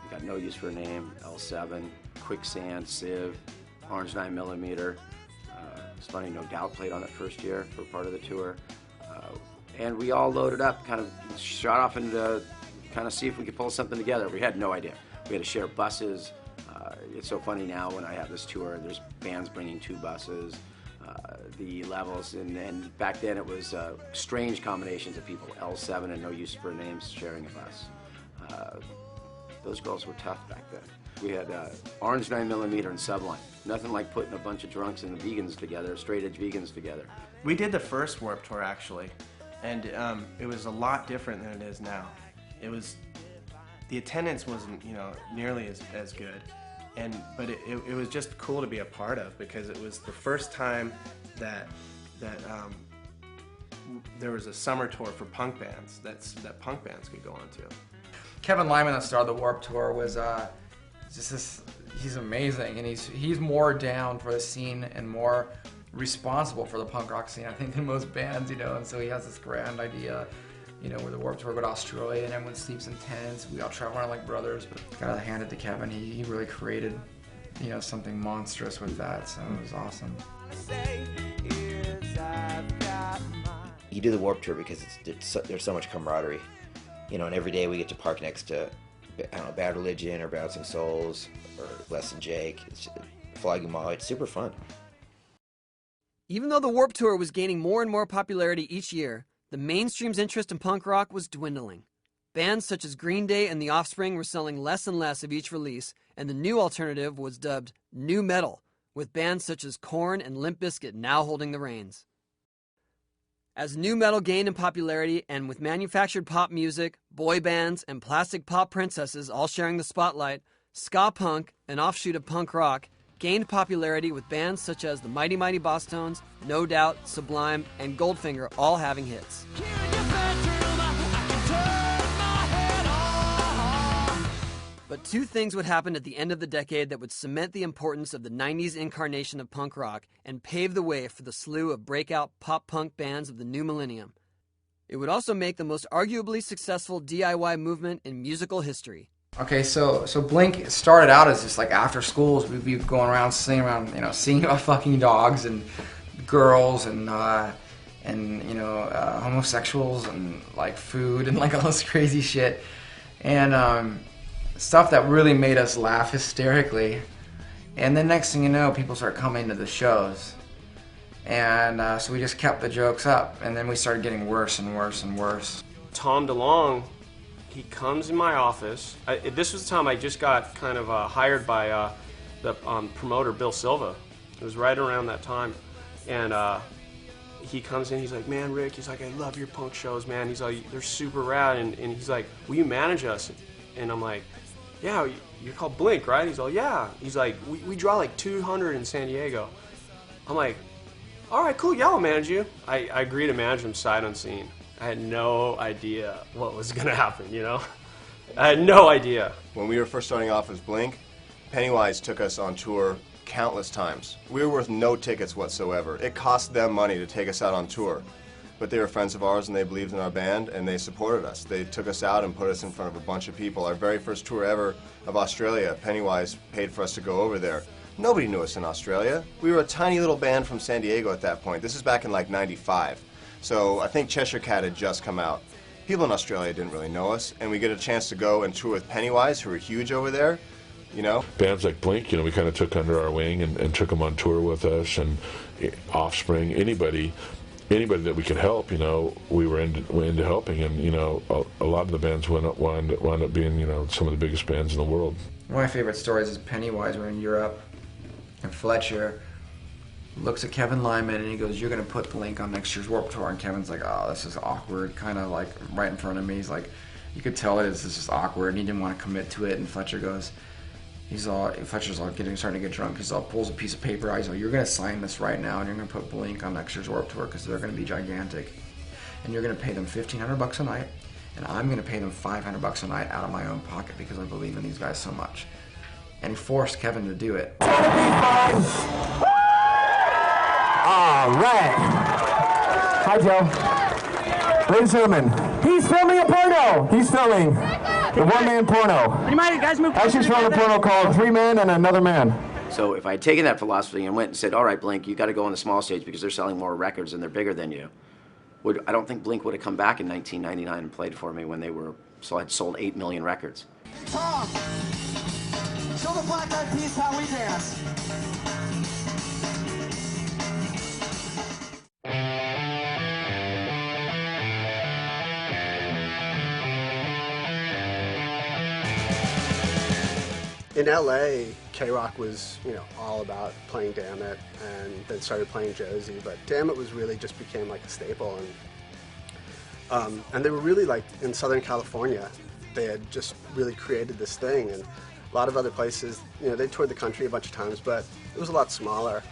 we got No Use for a Name, L7, Quicksand, Civ, Orange 9mm. It's funny, No Doubt played on it first year for part of the tour. And we all loaded up, kind of shot off into kind of see if we could pull something together. We had no idea. We had to share buses. It's so funny now when I have this tour, there's bands bringing 2 buses, the levels, and back then it was strange combinations of people, L7 and No Use for Names sharing a bus. Those girls were tough back then. We had Orange 9mm and Sublime. Nothing like putting a bunch of drunks and vegans together, straight-edge vegans together. We did the first Warped Tour, actually, and it was a lot different than it is now. The attendance wasn't, nearly as good, but it was just cool to be a part of, because it was the first time that there was a summer tour for punk bands that punk bands could go on to. Kevin Lyman, that started the Warped Tour, was just this. He's amazing, and he's more down for the scene and more responsible for the punk rock scene, I think, than most bands, And so he has this grand idea, where the Warped Tour go to Australia and everyone sleeps in tents. We all travel around like brothers. But gotta hand it to Kevin. He really created, something monstrous with that. So it was awesome. You do the Warped Tour because there's so much camaraderie, and every day we get to park next to, Bad Religion or Bouncing Souls or Less Than Jake, Flogging Molly. It's super fun. Even though the Warped Tour was gaining more and more popularity each year, the mainstream's interest in punk rock was dwindling. Bands such as Green Day and The Offspring were selling less and less of each release, and the new alternative was dubbed nu metal, with bands such as Korn and Limp Bizkit now holding the reins. As nu metal gained in popularity, and with manufactured pop music, boy bands, and plastic pop princesses all sharing the spotlight, ska punk, an offshoot of punk rock, gained popularity with bands such as the Mighty Mighty Bosstones, No Doubt, Sublime, and Goldfinger all having hits. But two things would happen at the end of the decade that would cement the importance of the 90s incarnation of punk rock and pave the way for the slew of breakout pop-punk bands of the new millennium. It would also make the most arguably successful DIY movement in musical history. Okay, so Blink started out as just like after schools, we'd be going around singing around, singing about fucking dogs and girls and homosexuals and like food and like all this crazy shit. And stuff that really made us laugh hysterically. And then next thing you know, people start coming to the shows. And so we just kept the jokes up, and then we started getting worse and worse and worse. Tom DeLonge, he comes in my office. This was the time I just got kind of hired by the promoter, Bill Silva. It was right around that time. And he comes in, he's like, man, Rick, he's like, I love your punk shows, man. He's like, they're super rad. And he's like, will you manage us? And I'm like, yeah, you're called Blink, right? He's like, yeah. He's like, we draw like 200 in San Diego. I'm like, all right, cool, yeah, I'll manage you. I agreed to manage him sight unseen. I had no idea what was going to happen, I had no idea. When we were first starting off as Blink, Pennywise took us on tour countless times. We were worth no tickets whatsoever. It cost them money to take us out on tour. But they were friends of ours, and they believed in our band, and they supported us. They took us out and put us in front of a bunch of people. Our very first tour ever of Australia, Pennywise paid for us to go over there. Nobody knew us in Australia. We were a tiny little band from San Diego at that point. This is back in like '95. So I think Cheshire Cat had just come out. People in Australia didn't really know us, and we get a chance to go and tour with Pennywise, who are huge over there. Bands like Blink, we kind of took under our wing and took them on tour with us, and Offspring, anybody that we could help, we were into helping, and a lot of the bands wound up being some of the biggest bands in the world. One of my favorite stories is Pennywise. We're in Europe, and Fletcher looks at Kevin Lyman and he goes, "You're gonna put Blink on next year's Warped Tour," and Kevin's like, "Oh, this is awkward," kind of like right in front of me. He's like, you could tell this is just awkward, and he didn't want to commit to it. And Fletcher's starting to get drunk. Pulls a piece of paper out. He's like, "You're gonna sign this right now, and you're gonna put Blink on next year's Warped Tour because they're gonna be gigantic, and you're gonna pay them $1,500 a night, and I'm gonna pay them $500 a night out of my own pocket because I believe in these guys so much." And he forced Kevin to do it. All right. Hi, Joe. Ladies and gentlemen, he's filming a porno. He's filming the one-man porno. Would you mind, guys, move? Actually, he's filming a porno called Three Men and Another Man. So if I had taken that philosophy and went and said, all right, Blink, you got to go on the small stage because they're selling more records and they're bigger than you, I don't think Blink would have come back in 1999 and played for me when they had sold 8 million records. Tom, show the Black Eyed Peas how we dance. In LA, K-Rock was, all about playing Damn It, and then started playing Josie, but Damn It was really just became like a staple, and they were really like in Southern California, they had just really created this thing, and a lot of other places, they toured the country a bunch of times, but it was a lot smaller,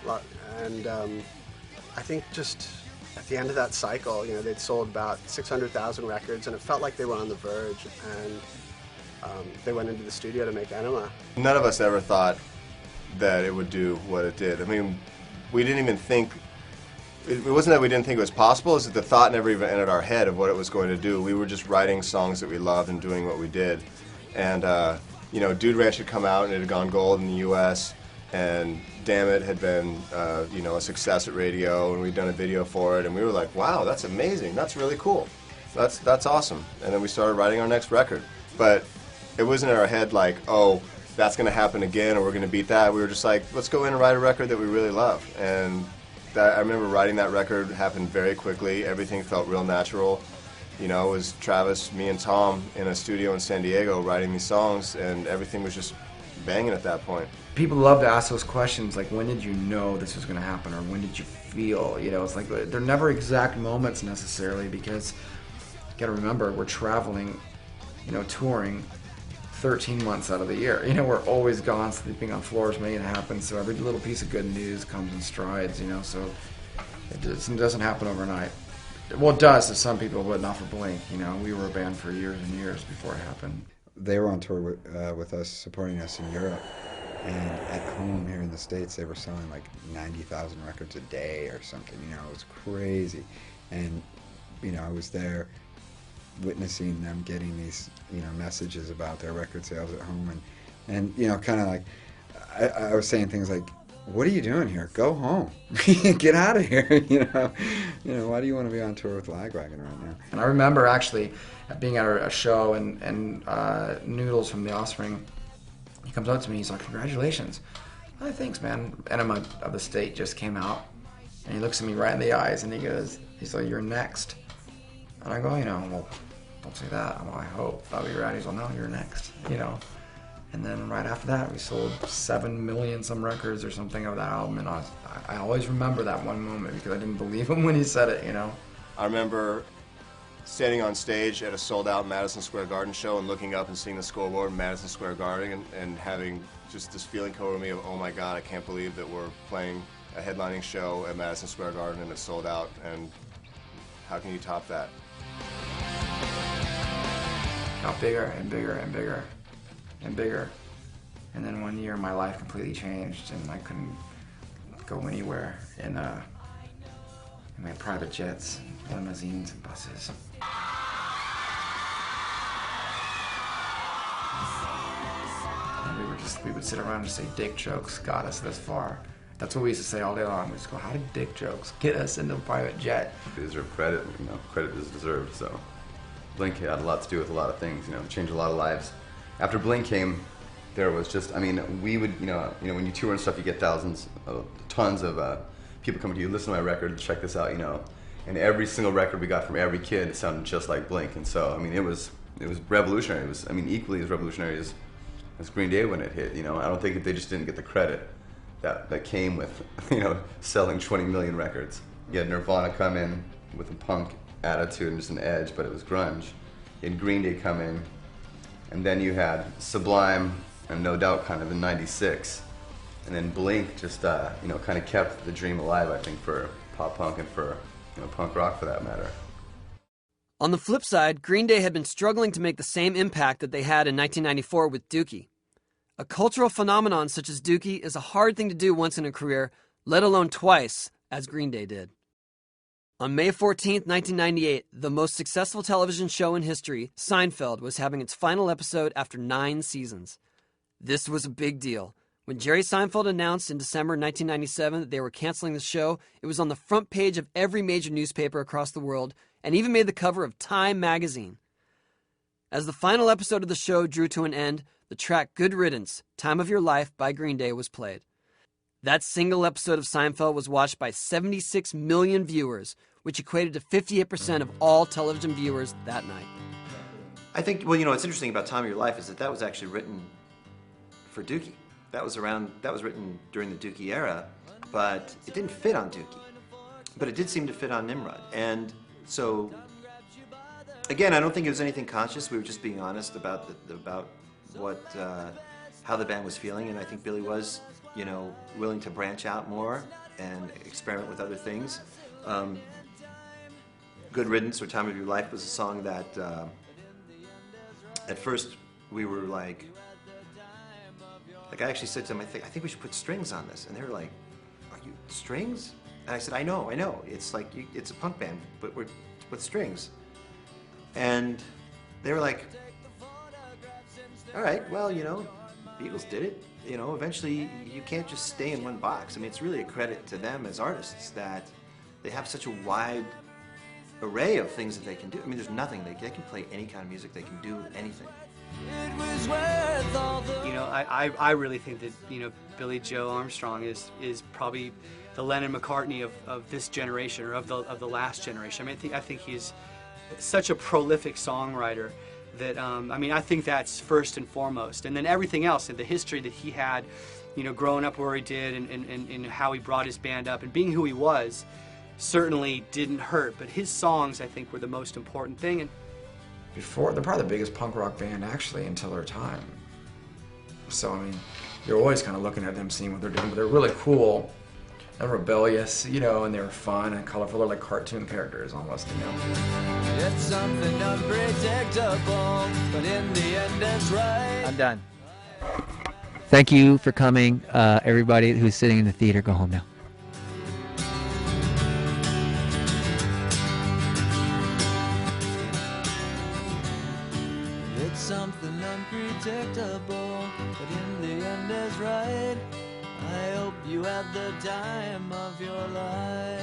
and I think just at the end of that cycle, they'd sold about 600,000 records, and it felt like they were on the verge, and they went into the studio to make Enema. None of us ever thought that it would do what it did. I mean, we didn't even think, it wasn't that we didn't think it was possible, it's that the thought never even entered our head of what it was going to do. We were just writing songs that we loved and doing what we did. And, Dude Ranch had come out and it had gone gold in the U.S., and Damn It had been, a success at radio, and we'd done a video for it, and we were like, wow, that's amazing, that's really cool, that's awesome. And then we started writing our next record. But it wasn't in our head like, oh, that's going to happen again, or we're going to beat that. We were just like, let's go in and write a record that we really love. And I remember writing that record happened very quickly. Everything felt real natural. It was Travis, me, and Tom in a studio in San Diego writing these songs, and everything was just banging at that point. People love to ask those questions, like, when did you know this was going to happen, or when did you feel? It's like they're never exact moments necessarily, because you got to remember, we're traveling, touring 13 months out of the year. We're always gone, sleeping on floors, making it happen, so every little piece of good news comes in strides, so it doesn't happen overnight. Well, it does to some people, but not for Blink. We were a band for years and years before it happened. They were on tour with us, supporting us in Europe, and at home here in the States, they were selling like 90,000 records a day or something. It was crazy. And, I was there witnessing them getting these, messages about their record sales at home, and kind of like, I was saying things like, what are you doing here? Go home. Get out of here. Why do you want to be on tour with Lagwagon right now? And I remember actually being at a show, and Noodles from The Offspring, he comes up to me, he's like, congratulations. Oh, thanks, man. Enema of the State just came out, and he looks at me right in the eyes, and he's like, you're next. And I go, well, don't say that. Well, I hope. That'll be right. He's like, no, you're next, And then right after that, we sold 7 million some records or something of that album, and I always remember that one moment because I didn't believe him when he said it, I remember standing on stage at a sold-out Madison Square Garden show and looking up and seeing the scoreboard in Madison Square Garden and having just this feeling come over me of, oh my God, I can't believe that we're playing a headlining show at Madison Square Garden and it's sold out, and how can you top that? Got bigger and bigger and bigger and bigger. And then one year my life completely changed, and I couldn't go anywhere in my private jets, limousines, and buses. And we would sit around and say dick jokes got us this far. That's what we used to say all day long. We just go, how did dick jokes get us into a private jet? They deserve credit, credit is deserved, so. Blink had a lot to do with a lot of things, changed a lot of lives. After Blink came, there was just, we would, when you tour and stuff, you get tons of people coming to you, listen to my record, check this out, and every single record we got from every kid, it sounded just like Blink, and so, it was revolutionary. It was, equally as revolutionary as Green Day when it hit, I don't think they just didn't get the credit that came with, selling 20 million records. You had Nirvana come in with a punk attitude and just an edge, but it was grunge. You had Green Day come in, and then you had Sublime and No Doubt kind of in '96, and then Blink just kind of kept the dream alive, I think, for pop punk and for punk rock for that matter. On the flip side, Green Day had been struggling to make the same impact that they had in 1994 with Dookie. A cultural phenomenon such as Dookie is a hard thing to do once in a career, let alone twice, as Green Day did. On May 14, 1998, the most successful television show in history, Seinfeld, was having its final episode after 9 seasons. This was a big deal. When Jerry Seinfeld announced in December 1997 that they were canceling the show, it was on the front page of every major newspaper across the world and even made the cover of Time magazine. As the final episode of the show drew to an end, the track Good Riddance, Time of Your Life by Green Day was played. That single episode of Seinfeld was watched by 76 million viewers, which equated to 58% of all television viewers that night. I think, what's interesting about Time of Your Life is that was actually written for Dookie. That was written during the Dookie era, but it didn't fit on Dookie. But it did seem to fit on Nimrod. And so, again, I don't think it was anything conscious. We were just being honest about how the band was feeling, and I think Billy was, you know, willing to branch out more and experiment with other things. Good Riddance or Time of Your Life was a song that at first we were like I actually said to them, I think we should put strings on this, and they were like, "Are you strings?" And I said, I know. It's like it's a punk band, but we're with strings. And they were like, all right, well, you know, Beatles did it. You know, eventually you can't just stay in one box. I mean, it's really a credit to them as artists that they have such a wide array of things that they can do. I mean, there's nothing. They can play any kind of music. They can do anything. You know, I really think that, you know, Billy Joe Armstrong is probably the Lennon McCartney of this generation, or of the last generation. I mean, I think he's such a prolific songwriter that I mean, I think that's first and foremost, and then everything else, and the history that he had, you know, growing up where he did, and how he brought his band up, and being who he was, certainly didn't hurt. But his songs, I think, were the most important thing. And they're probably the biggest punk rock band actually until their time. So I mean, you're always kind of looking at them, seeing what they're doing, but they're really cool and rebellious, you know, and they were fun and colorful. They're like cartoon characters almost, you know. It's something unpredictable, but in the end it's right. I'm done. Thank you for coming, everybody who's sitting in the theater. Go home now. It's something unpredictable, but in the end is right. I hope you had the time of your life.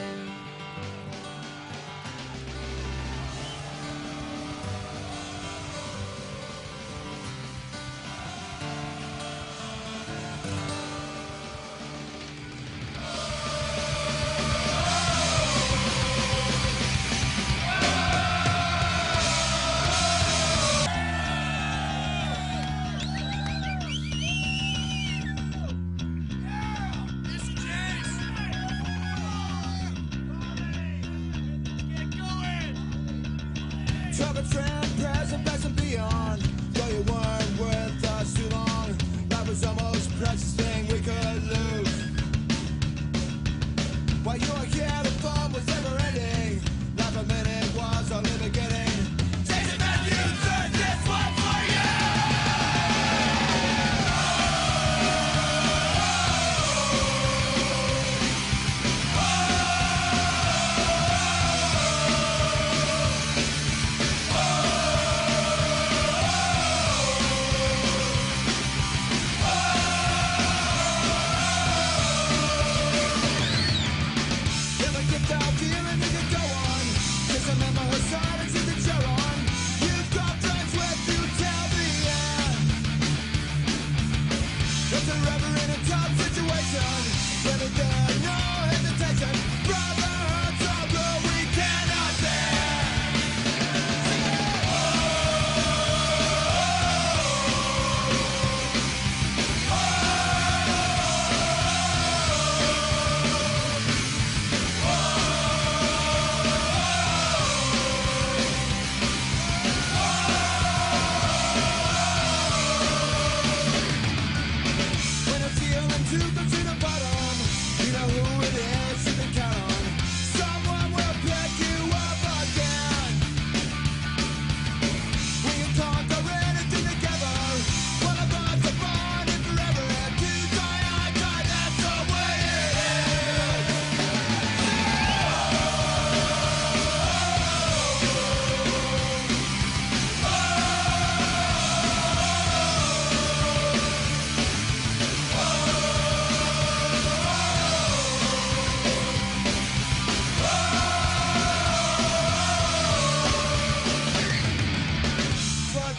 Trouble trend, present, past and beyond. Though you weren't with us too long, life was the most precious thing we could lose. While you were here, the fun was never ending. Life a minute was only beginning. Chasing that you said this one for you.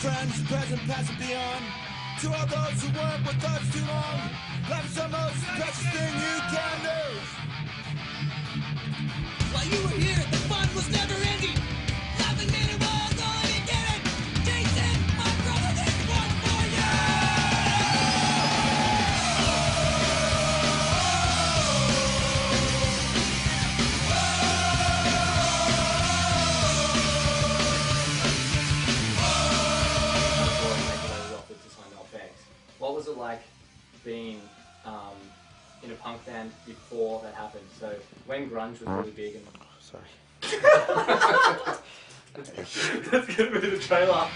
Friends, present, past and beyond. To all those who weren't with us too long, life is the most precious thing you can lose. While you were here, the fun was never ending. Life a minute was only beginning. Jason, my brother, this one for you. like being in a punk band before that happened? So when grunge was really big and... Sorry. That's gonna be the trailer.